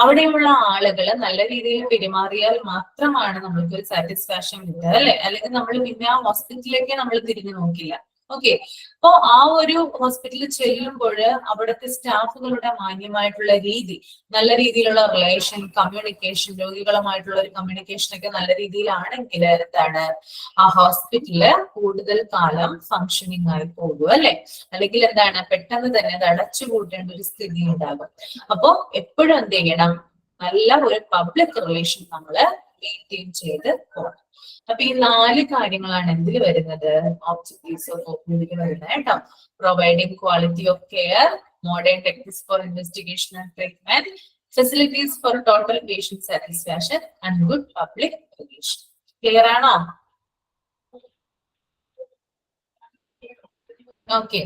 അവിടെയുള്ള ആളുകൾ നല്ല രീതിയിൽ പെരുമാറിയാൽ മാത്രമാണ് നമ്മൾക്ക് ഒരു സാറ്റിസ്ഫാക്ഷൻ കിട്ടുക, അല്ലെ, അല്ലെങ്കിൽ നമ്മൾ പിന്നെ ആ ഹോസ്പിറ്റലിലേക്ക് നമ്മൾ തിരിഞ്ഞു നോക്കില്ല. ഓക്കെ, അപ്പോ ആ ഒരു ഹോസ്പിറ്റലിൽ ചെല്ലുമ്പോൾ അവിടുത്തെ സ്റ്റാഫുകളുടെ മാന്യമായിട്ടുള്ള രീതി, നല്ല രീതിയിലുള്ള റിലേഷൻ, കമ്മ്യൂണിക്കേഷൻ, രോഗികളുമായിട്ടുള്ള ഒരു കമ്മ്യൂണിക്കേഷൻ ഒക്കെ നല്ല രീതിയിലാണെങ്കിൽ എന്താണ്, ആ ഹോസ്പിറ്റല് കൂടുതൽ കാലം ഫങ്ഷനിങ് ആയി പോകും, അല്ലെ, അല്ലെങ്കിൽ എന്താണ്, പെട്ടെന്ന് തന്നെ അത് അടച്ചുപൂട്ടേണ്ട ഒരു സ്ഥിതി ഉണ്ടാകും. അപ്പോ എപ്പോഴും എന്ത് ചെയ്യണം, നല്ല ഒരു പബ്ലിക് റിലേഷൻ നമ്മള് മെയിൻറ്റെയിൻ ചെയ്ത് പോകണം. അപ്പൊ ഈ 4 കാര്യങ്ങളാണ് എന്തിൽ വരുന്നത്, ഒബ്ജക്റ്റീവ്സ് ഓഫ് OPD വരുന്നത് കേട്ടോ. Providing quality of care, modern techniques for investigation and treatment, facilities for total patient satisfaction and good public relation. Clear ആണോ? Okay,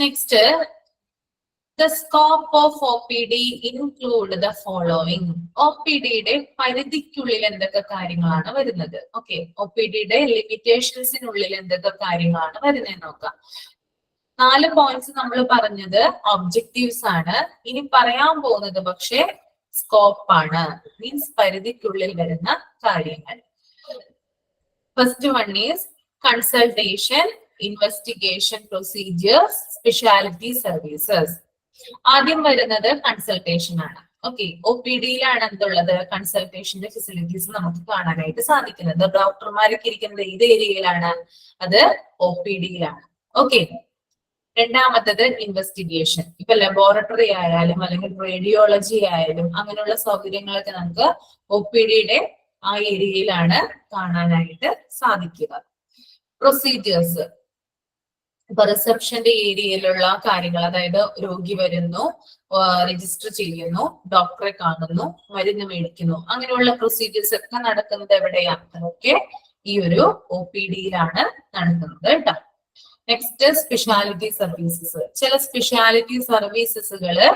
next, the scope of OPD include the following. OPDയുടെ പരിധിക്കുള്ളിൽ എന്തൊക്കെ കാര്യങ്ങളാണ് വരുന്നത്? Okay, OPDയുടെ ലിമിറ്റേഷൻസിനുള്ളിൽ എന്തൊക്കെ കാര്യങ്ങളാണ് വരുന്നത് നോക്കാം. 4 പോയിന്റ്സ് നമ്മൾ പറഞ്ഞത് ഒബ്ജക്റ്റീവ്സ് ആണ്. ഇനി പറയാൻ പോകുന്നത് പക്ഷേ സ്കോപ്പ് ആണ്, മീൻസ് പരിധിക്കുള്ളിൽ വരുന്ന കാര്യങ്ങൾ. First one is consultation, investigation procedures, speciality services. ആദ്യം വരുന്നത് കൺസൾട്ടേഷൻ ആണ്. ഓക്കെ, OPDയിലാണ് എന്തുള്ളത്, കൺസൾട്ടേഷന്റെ ഫെസിലിറ്റീസ് നമുക്ക് കാണാനായിട്ട് സാധിക്കുന്നത്. ഡോക്ടർമാരൊക്കെ ഇരിക്കുന്നത് ഏത് ഏരിയയിലാണ്, അത് OPDയിലാണ്. ഓക്കെ, രണ്ടാമത്തത് ഇൻവെസ്റ്റിഗേഷൻ. ഇപ്പൊ ലബോറട്ടറി ആയാലും അല്ലെങ്കിൽ റേഡിയോളജി ആയാലും അങ്ങനെയുള്ള സൗകര്യങ്ങളൊക്കെ നമുക്ക് OPDയുടെ ആ ഏരിയയിലാണ് കാണാനായിട്ട് സാധിക്കുക. പ്രൊസീജിയേഴ്സ്, ഇപ്പൊ റിസപ്ഷന്റെ ഏരിയയിലുള്ള കാര്യങ്ങൾ, അതായത് രോഗി വരുന്നു, രജിസ്റ്റർ ചെയ്യുന്നു, ഡോക്ടറെ കാണുന്നു, മരുന്ന് മേടിക്കുന്നു, അങ്ങനെയുള്ള പ്രൊസീജിയേഴ്സ് ഒക്കെ നടക്കുന്നത് എവിടെയാണ്, അതൊക്കെ ഈ ഒരു OPDയിലാണ് നടക്കുന്നത് കേട്ടോ. Next, speciality services. ചില സ്പെഷ്യാലിറ്റി സർവീസസുകള്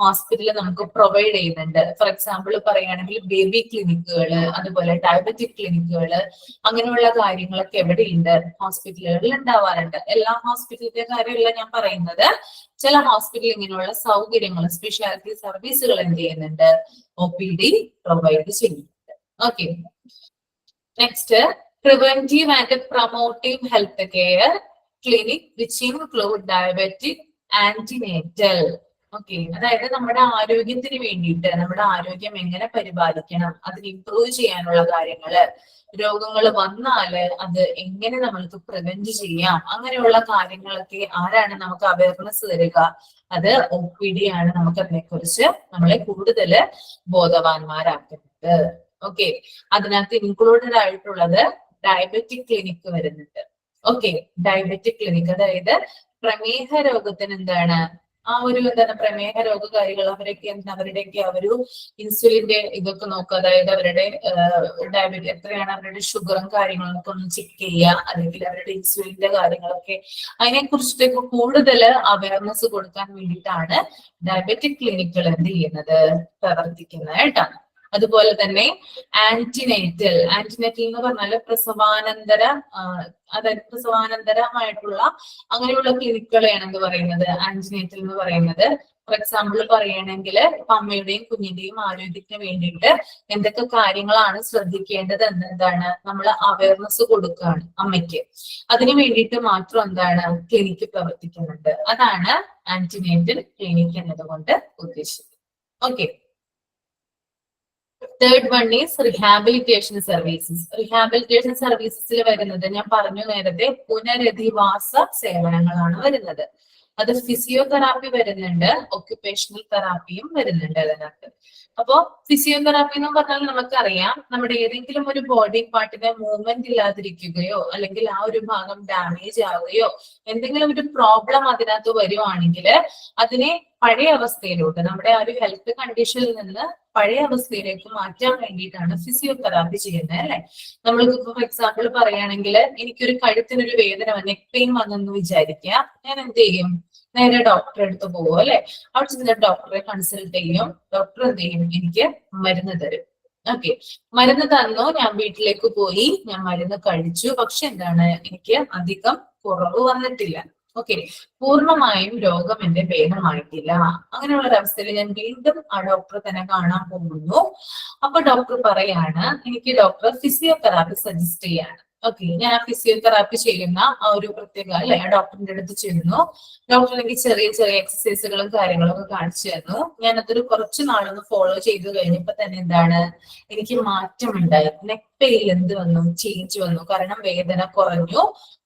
ഹോസ്പിറ്റലിൽ നമുക്ക് പ്രൊവൈഡ് ചെയ്യുന്നുണ്ട്. ഫോർ എക്സാമ്പിൾ പറയുകയാണെങ്കിൽ ബേബി ക്ലിനിക്കുകള്, അതുപോലെ ഡയബറ്റിക് ക്ലിനിക്കുകള്, അങ്ങനെയുള്ള കാര്യങ്ങളൊക്കെ എവിടെയുണ്ട്, ഹോസ്പിറ്റലുകളിൽ ഉണ്ടാവാറുണ്ട്. എല്ലാ ഹോസ്പിറ്റലിന്റെ കാര്യമല്ല ഞാൻ പറയുന്നത്, ചില ഹോസ്പിറ്റലിൽ ഇങ്ങനെയുള്ള സൗകര്യങ്ങൾ, സ്പെഷ്യാലിറ്റി സർവീസുകൾ എന്ത് ചെയ്യുന്നുണ്ട്, OPD പ്രൊവൈഡ് ചെയ്യുന്നുണ്ട്. Okay, next, preventive and promotive health care clinic which include diabetic, antenatal. Okay, അതായത് നമ്മുടെ ആരോഗ്യത്തിന് വേണ്ടിയിട്ട്, നമ്മുടെ ആരോഗ്യം എങ്ങനെ പരിപാലിക്കണം, അതിന് ഇംപ്രൂവ് ചെയ്യാനുള്ള കാര്യങ്ങള്, രോഗങ്ങൾ വന്നാല് അത് എങ്ങനെ നമ്മൾക്ക് പ്രിവെന്റ് ചെയ്യാം, അങ്ങനെയുള്ള കാര്യങ്ങളൊക്കെ ആരാണ് നമുക്ക് അവയർനെസ് തരിക, അത് OPD ആണ് നമുക്ക് അതിനെക്കുറിച്ച് നമ്മളെ കൂടുതൽ ബോധവാന്മാരാക്കുന്നത്. ഓക്കെ, അതിനകത്ത് ഇൻക്ലൂഡഡ് ആയിട്ടുള്ളത് ഡയബറ്റിക് ക്ലിനിക്ക് വരുന്നുണ്ട്. ഓക്കെ, ഡയബറ്റിക് ക്ലിനിക്ക്, അതായത് പ്രമേഹ രോഗത്തിന് എന്താണ് ആ ഒരു എന്താണ് പ്രമേഹ രോഗകാരികൾ അവരൊക്കെ അവരുടെയൊക്കെ ആ ഒരു ഇൻസുലിന്റെ ഇതൊക്കെ നോക്കുക, അതായത് അവരുടെ ഡയബറ്റിസ് എത്രയാണ്, അവരുടെ ഷുഗറും കാര്യങ്ങളൊക്കെ ഒന്ന് ചെക്ക് ചെയ്യുക, അല്ലെങ്കിൽ അവരുടെ ഇൻസുലിന്റെ കാര്യങ്ങളൊക്കെ അതിനെ കുറിച്ചിട്ടൊക്കെ കൂടുതൽ അവയർനെസ് കൊടുക്കാൻ വേണ്ടിയിട്ടാണ് ഡയബറ്റിക് ക്ലിനിക്കുകൾ എന്ത് ചെയ്യുന്നത്, പ്രവർത്തിക്കുന്നത് കേട്ടോ. അതുപോലെ തന്നെ ആന്റിനേറ്റൽ എന്ന് പറഞ്ഞാൽ പ്രസവാനന്തര അതായത് പ്രസവാനന്തരമായിട്ടുള്ള അങ്ങനെയുള്ള ക്ലിനിക്കുകളെയാണ് എന്ത് പറയുന്നത്, ആന്റിനേറ്റൽ എന്ന് പറയുന്നത്. ഫോർ എക്സാമ്പിൾ പറയുകയാണെങ്കിൽ ഇപ്പൊ അമ്മയുടെയും കുഞ്ഞിന്റെയും ആരോഗ്യത്തിന് വേണ്ടിയിട്ട് എന്തൊക്കെ കാര്യങ്ങളാണ് ശ്രദ്ധിക്കേണ്ടത് എന്താണ് നമ്മൾ അവയർനെസ് കൊടുക്കുകയാണ് അമ്മയ്ക്ക്. അതിനു വേണ്ടിയിട്ട് മാത്രം എന്താണ് ക്ലിനിക്ക് പ്രവർത്തിക്കുന്നുണ്ട്. അതാണ് ആന്റിനേറ്റൽ ക്ലിനിക്ക് എന്നതുകൊണ്ട് ഉദ്ദേശിക്കുന്നത്. Okay. Third one is rehabilitation services. Rehabilitation സർവീസസിൽ വരുന്നത് ഞാൻ പറഞ്ഞു നേരത്തെ പുനരധിവാസ സേവനങ്ങളാണ് വരുന്നത്. അത് ഫിസിയോതെറാപ്പി വരുന്നുണ്ട്, ഒക്യുപേഷണൽ തെറാപ്പിയും വരുന്നുണ്ട് അതിനകത്ത്. അപ്പോ ഫിസിയോതെറാപ്പി എന്ന് പറഞ്ഞാൽ നമുക്കറിയാം, നമ്മുടെ ഏതെങ്കിലും ഒരു ബോഡി പാർട്ടിന്റെ മൂവ്മെന്റ് ഇല്ലാതിരിക്കുകയോ അല്ലെങ്കിൽ ആ ഒരു ഭാഗം ഡാമേജ് ആവുകയോ എന്തെങ്കിലും ഒരു പ്രോബ്ലം അതിനകത്ത് വരുവാണെങ്കിൽ അതിനെ പഴയ അവസ്ഥയിലോട്ട്, നമ്മുടെ ആ ഒരു ഹെൽത്ത് കണ്ടീഷനിൽ നിന്ന് പഴയ അവസ്ഥയിലേക്ക് മാറ്റാൻ വേണ്ടിയിട്ടാണ് ഫിസിയോതെറാപ്പി ചെയ്യുന്നത് അല്ലെ. നമ്മൾക്ക് ഫോർ എക്സാമ്പിൾ പറയുകയാണെങ്കിൽ എനിക്കൊരു കഴുത്തിനൊരു വേദന, നെക്ക് പെയിൻ വന്നെന്ന് വിചാരിക്കുക, ഞാൻ എന്ത് ചെയ്യും, നേരെ ഡോക്ടറെ അടുത്ത് പോകും അല്ലെ. അവിടെ ചെന്ന് ഡോക്ടറെ കൺസൾട്ട് ചെയ്യും. ഡോക്ടർ എന്ത് ചെയ്യും, എനിക്ക് മരുന്ന് തരും. ഓക്കെ, മരുന്ന് തന്നു, ഞാൻ വീട്ടിലേക്ക് പോയി, ഞാൻ മരുന്ന് കഴിച്ചു. പക്ഷെ എന്താണ്, എനിക്ക് അധികം കുറവ് വന്നിട്ടില്ല. ഓക്കെ, പൂർണ്ണമായും രോഗം എന്റെ ഭേദമായിട്ടില്ല. അങ്ങനെയുള്ള ഒരവസ്ഥയിൽ ഞാൻ വീണ്ടും ആ ഡോക്ടറെ തന്നെ കാണാൻ പോകുന്നു. അപ്പൊ ഡോക്ടർ പറയാണ്, എനിക്ക് ഡോക്ടർ ഫിസിയോതെറാപ്പി സജസ്റ്റ് ചെയ്യാണ്. ഓക്കെ, ഞാൻ ആ ഫിസിയോതെറാപ്പി ചെയ്യുന്ന ആ ഒരു പ്രത്യേക അല്ലെ ആ ഡോക്ടറിന്റെ അടുത്ത് ചെന്നു. ഡോക്ടർ എനിക്ക് ചെറിയ ചെറിയ എക്സസൈസുകളും കാര്യങ്ങളും ഒക്കെ കാണിച്ചു തന്നു. ഞാൻ അതൊരു കുറച്ച് നാളൊന്ന് ഫോളോ ചെയ്ത് കഴിഞ്ഞപ്പോ തന്നെ എന്താണ്, എനിക്ക് മാറ്റമുണ്ടായി. നെക്ക് പെയിൻ എന്ത് വന്നു, ചേഞ്ച് വന്നു. കാരണം വേദന കുറഞ്ഞു,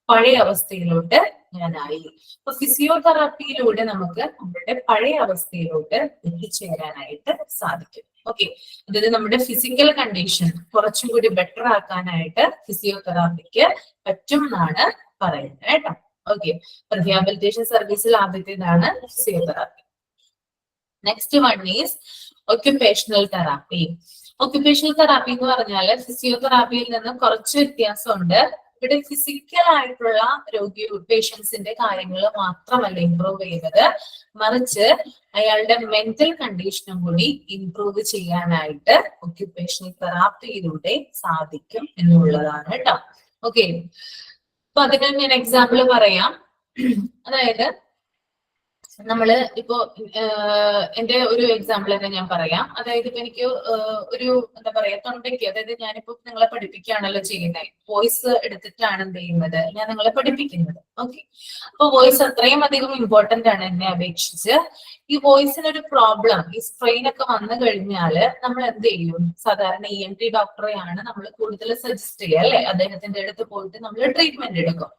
പഴയ അവസ്ഥയിലോട്ട് ഞാനായി. അപ്പൊ ഫിസിയോതെറാപ്പിയിലൂടെ നമുക്ക് നമ്മുടെ പഴയ അവസ്ഥയിലോട്ട് എത്തിച്ചേരാനായിട്ട് സാധിക്കും. ഓക്കെ, അതായത് നമ്മുടെ ഫിസിക്കൽ കണ്ടീഷൻ കുറച്ചും കൂടി ബെറ്റർ ആക്കാനായിട്ട് ഫിസിയോതെറാപ്പിക്ക് പറ്റും എന്നാണ് പറയുന്നത് കേട്ടോ. ഓക്കെ, റിഹാബിലിറ്റേഷൻ സർവീസിൽ ആദ്യത്തേതാണ് physiotherapy. Next one is occupational therapy. Occupational therapy എന്ന് പറഞ്ഞാൽ ഫിസിയോതെറാപ്പിയിൽ നിന്ന് കുറച്ച് വ്യത്യാസമുണ്ട്. ഇവിടെ ഫിസിക്കൽ ആയിട്ടുള്ള പേഷ്യൻസിന്റെ കാര്യങ്ങൾ മാത്രമല്ല ഇംപ്രൂവ് ചെയ്യുന്നത്, മറിച്ച് അയാളുടെ മെന്റൽ കണ്ടീഷനും കൂടി ഇംപ്രൂവ് ചെയ്യാനായിട്ട് ഒക്യുപേഷണൽ തെറാപ്പിയിലൂടെ സാധിക്കും എന്നുള്ളതാണ് കേട്ടോ. ഓക്കെ, അപ്പൊ അതിന് ഞാൻ എക്സാമ്പിൾ പറയാം. അതായത് നമ്മള് ഇപ്പോ എന്റെ ഒരു എക്സാമ്പിൾ തന്നെ ഞാൻ പറയാം. അതായത് ഇപ്പൊ എനിക്ക് ഒരു എന്താ പറയാ തൊണ്ടയ്ക്ക്, അതായത് ഞാനിപ്പോ നിങ്ങളെ പഠിപ്പിക്കുകയാണല്ലോ ചെയ്യുന്നത്, വോയിസ് എടുത്തിട്ടാണ് എന്ത് ചെയ്യുന്നത്, ഞാൻ നിങ്ങളെ പഠിപ്പിക്കുന്നത്. ഓക്കെ, അപ്പൊ വോയിസ് അത്രയും അധികം ഇമ്പോർട്ടന്റ് ആണ് എന്നെ അപേക്ഷിച്ച്. ഈ വോയിസിനൊരു പ്രോബ്ലം, ഈ സ്ട്രെയിൻ ഒക്കെ വന്നു കഴിഞ്ഞാല് നമ്മൾ എന്ത് ചെയ്യും, സാധാരണ ENT ഡോക്ടറെയാണ് നമ്മൾ കൂടുതൽ സജസ്റ്റ് ചെയ്യുക അല്ലെ. അദ്ദേഹത്തിന്റെ അടുത്ത് പോയിട്ട് നമ്മൾ ട്രീറ്റ്മെന്റ് എടുക്കും.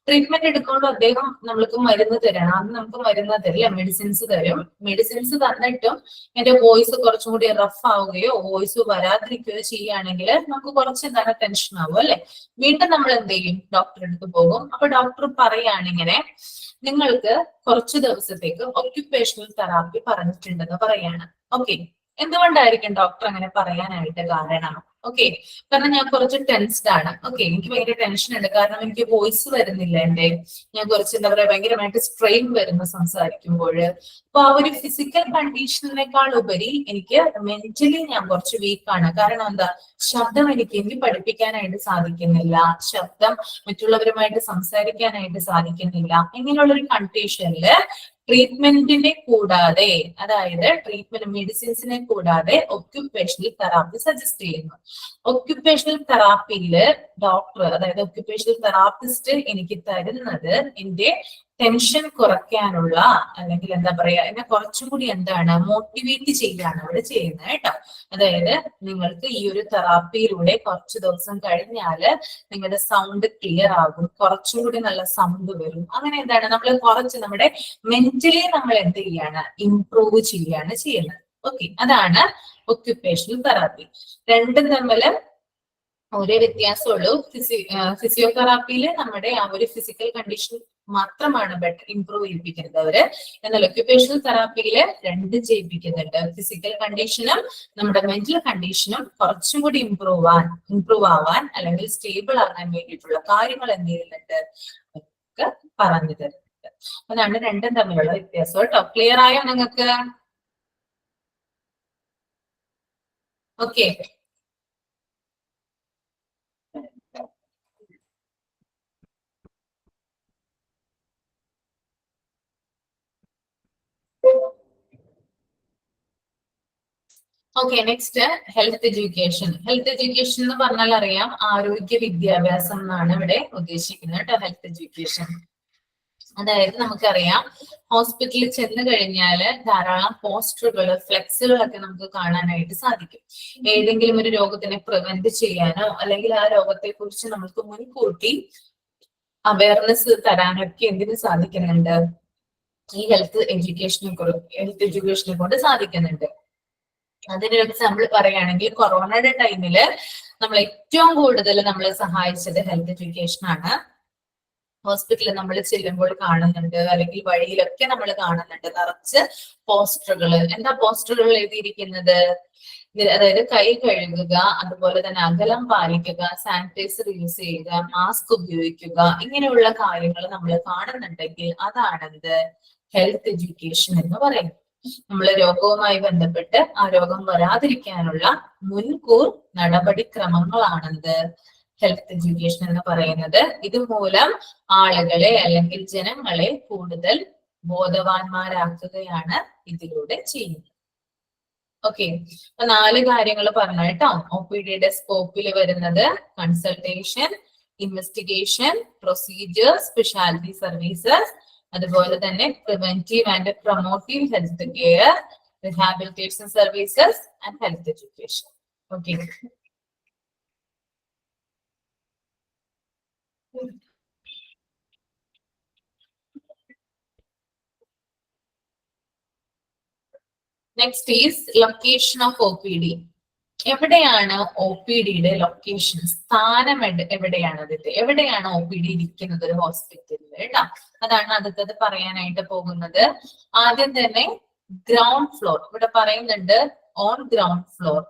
ട്രീറ്റ്മെന്റ് എടുക്കുമ്പോൾ അദ്ദേഹം നമ്മൾക്ക് മരുന്ന് തരണം. അന്ന് നമുക്ക് മരുന്ന് തരില്ല, മെഡിസിൻസ് തരും. മെഡിസിൻസ് തന്നിട്ടും എന്റെ വോയിസ് കുറച്ചും കൂടി റഫ് ആവുകയോ വോയിസ് വരാതിരിക്കുകയോ ചെയ്യുകയാണെങ്കിൽ നമുക്ക് കുറച്ച് എന്താണ് ടെൻഷൻ ആവും അല്ലെ. വീണ്ടും നമ്മൾ എന്ത് ചെയ്യും, ഡോക്ടറെ അടുത്ത് പോകും. അപ്പൊ ഡോക്ടർ പറയുകയാണിങ്ങനെ, നിങ്ങൾക്ക് കുറച്ചു ദിവസത്തേക്ക് ഒക്യുപേഷണൽ തെറാപ്പി പറഞ്ഞിട്ടുണ്ടെന്ന് പറയാണ്. ഓക്കെ, എന്തുകൊണ്ടായിരിക്കും ഡോക്ടർ അങ്ങനെ പറയാനായിട്ട് കാരണം? ഓക്കെ, കാരണം ഞാൻ കുറച്ച് ടെൻസ്ഡ് ആണ്. ഓക്കെ, എനിക്ക് ഭയങ്കര ടെൻഷൻ ഉണ്ട്. കാരണം എനിക്ക് വോയിസ് വരുന്നില്ല എന്റെ. ഞാൻ കുറച്ച് എന്താ പറയാ ഭയങ്കരമായിട്ട് സ്ട്രെയിൻ വരുന്നു സംസാരിക്കുമ്പോൾ. അപ്പൊ ആ ഒരു ഫിസിക്കൽ കണ്ടീഷനേക്കാൾ ഉപരി എനിക്ക് മെന്റലി ഞാൻ കുറച്ച് വീക്കാണ്. കാരണം എന്താ, ശബ്ദം എനിക്ക് പഠിപ്പിക്കാനായിട്ട് സാധിക്കുന്നില്ല, ശബ്ദം മറ്റുള്ളവരുമായിട്ട് സംസാരിക്കാനായിട്ട് സാധിക്കുന്നില്ല. ഇങ്ങനെയുള്ളൊരു കണ്ടീഷനില് ട്രീറ്റ്മെന്റിനെ കൂടാതെ, അതായത് ട്രീറ്റ്മെന്റ് മെഡിസിൻസിനെ കൂടാതെ ഒക്യുപേഷണൽ തെറാപ്പി സജസ്റ്റ് ചെയ്യുന്നു. ഒക്യുപേഷണൽ തെറാപ്പിയില് ഡോക്ടർ, അതായത് ഒക്യുപേഷണൽ തെറാപ്പിസ്റ്റ് എനിക്ക് തരുന്നത് എന്റെ ടെൻഷൻ കുറയ്ക്കാനുള്ള, അല്ലെങ്കിൽ എന്താ പറയാ എന്നെ കുറച്ചും കൂടി എന്താണ് മോട്ടിവേറ്റ് ചെയ്യാണ് അവിടെ ചെയ്യുന്നത് കേട്ടോ. അതായത് നിങ്ങൾക്ക് ഈ ഒരു തെറാപ്പിയിലൂടെ കുറച്ച് ദിവസം കഴിഞ്ഞാല് നിങ്ങളുടെ സൗണ്ട് ക്ലിയർ ആകും, കുറച്ചും കൂടി നല്ല സൗണ്ട് വരും. അങ്ങനെ എന്താണ് നമ്മൾ കുറച്ച് നമ്മുടെ മെന്റലി നമ്മൾ എന്ത് ചെയ്യാണ്, ഇംപ്രൂവ് ചെയ്യാണ് ചെയ്യുന്നത്. ഓക്കെ, അതാണ് ഒക്യുപേഷണൽ തെറാപ്പി. രണ്ടും തമ്മില് ഒരേ വ്യത്യാസമുള്ളൂ. ഫിസിയോതെറാപ്പിയിൽ നമ്മുടെ ആ ഒരു ഫിസിക്കൽ കണ്ടീഷൻ മാത്രമാണ് ഇംപ്രൂവ് ചെയ്യിപ്പിക്കുന്നത് അവര്. എന്നാൽ ഒക്യുപേഷണൽ തെറാപ്പിയില് രണ്ടും ചെയ്യിപ്പിക്കുന്നുണ്ട്. ഫിസിക്കൽ കണ്ടീഷനും നമ്മുടെ മെന്റൽ കണ്ടീഷനും കുറച്ചും കൂടി ഇംപ്രൂവ് ആവാൻ അല്ലെങ്കിൽ സ്റ്റേബിൾ ആകാൻ വേണ്ടിയിട്ടുള്ള കാര്യങ്ങൾ എന്ത് ചെയ്യുന്നുണ്ട് ഒക്കെ പറഞ്ഞു തരുന്നുണ്ട്. അതാണ് രണ്ടും തമ്മിലുള്ള വ്യത്യാസം കേട്ടോ. ക്ലിയർ ആയോ നിങ്ങൾക്ക്? Okay. Okay, next health education. Health education എന്ന് പറഞ്ഞാൽ അറിയാം, ആരോഗ്യ വിദ്യാഭ്യാസം എന്നാണ് ഇവിടെ ഉദ്ദേശിക്കുന്നത് കേട്ടോ. ഹെൽത്ത് എഡ്യൂക്കേഷൻ അതായത് നമുക്കറിയാം, ഹോസ്പിറ്റലിൽ ചെന്ന് കഴിഞ്ഞാൽ ധാരാളം പോസ്റ്ററുകൾ, ഫ്ലെക്സുകളൊക്കെ നമുക്ക് കാണാനായിട്ട് സാധിക്കും. ഏതെങ്കിലും ഒരു രോഗത്തിനെ പ്രിവെന്റ് ചെയ്യാനോ അല്ലെങ്കിൽ ആ രോഗത്തെ കുറിച്ച് നമുക്ക് മുൻകൂട്ടി അവയർനെസ് തരാനൊക്കെ എന്തിനു സാധിക്കുന്നുണ്ട്? ഈ ഹെൽത്ത് എഡ്യൂക്കേഷനെ കൊണ്ട് സാധിക്കുന്നുണ്ട്. അതിനൊരു എക്സാമ്പിൾ പറയുകയാണെങ്കിൽ, കൊറോണയുടെ ടൈമില് നമ്മൾ ഏറ്റവും കൂടുതൽ നമ്മളെ സഹായിച്ചത് ഹെൽത്ത് എഡ്യൂക്കേഷൻ ആണ്. ഹോസ്പിറ്റലിൽ നമ്മൾ ചെല്ലുമ്പോൾ കാണുന്നുണ്ട്, അല്ലെങ്കിൽ വഴിയിലൊക്കെ നമ്മൾ കാണുന്നുണ്ട് നിറച്ച് പോസ്റ്ററുകൾ. എന്താ പോസ്റ്ററുകൾ എഴുതിയിരിക്കുന്നത്? അതായത് കൈ കഴുകുക, അതുപോലെ തന്നെ അകലം പാലിക്കുക, സാനിറ്റൈസർ യൂസ് ചെയ്യുക, മാസ്ക് ഉപയോഗിക്കുക, ഇങ്ങനെയുള്ള കാര്യങ്ങൾ നമ്മൾ കാണുന്നുണ്ടെങ്കിൽ അതാണെന്ത്? ഹെൽത്ത് എഡ്യൂക്കേഷൻ എന്ന് പറയുന്നത്. നമ്മളെ രോഗവുമായി ബന്ധപ്പെട്ട് ആ രോഗം വരാതിരിക്കാനുള്ള മുൻകൂർ നടപടിക്രമങ്ങളാണെന്ത്? ഹെൽത്ത് എഡ്യൂക്കേഷൻ എന്ന് പറയുന്നത്. ഇതുമൂലം ആളുകളെ അല്ലെങ്കിൽ ജനങ്ങളെ കൂടുതൽ ബോധവാന്മാരാക്കുകയാണ് ഇതിലൂടെ ചെയ്യുന്നത്. ഓക്കെ, അപ്പൊ 4 കാര്യങ്ങൾ പറഞ്ഞു കേട്ടോ. OPDയുടെ സ്കോപ്പിൽ വരുന്നത് consultation, investigation, procedure, speciality services, അതുപോലെ തന്നെ preventive and promotive health care, rehabilitation services and health education. Okay, next is location of OPD. എവിടെയാണ് OPDയുടെ ലൊക്കേഷൻ? സ്ഥാനം എവിടെയാണ്? എവിടെയാണ് OPD ഇരിക്കുന്നത് ഒരു ഹോസ്പിറ്റലിൽ കേട്ടോ? അതാണ് അടുത്തത് പറയാനായിട്ട് പോകുന്നത്. ആദ്യം തന്നെ ഗ്രൗണ്ട് ഫ്ലോർ. ഇവിടെ പറയുന്നുണ്ട് ഓൺ ഗ്രൗണ്ട് ഫ്ലോർ.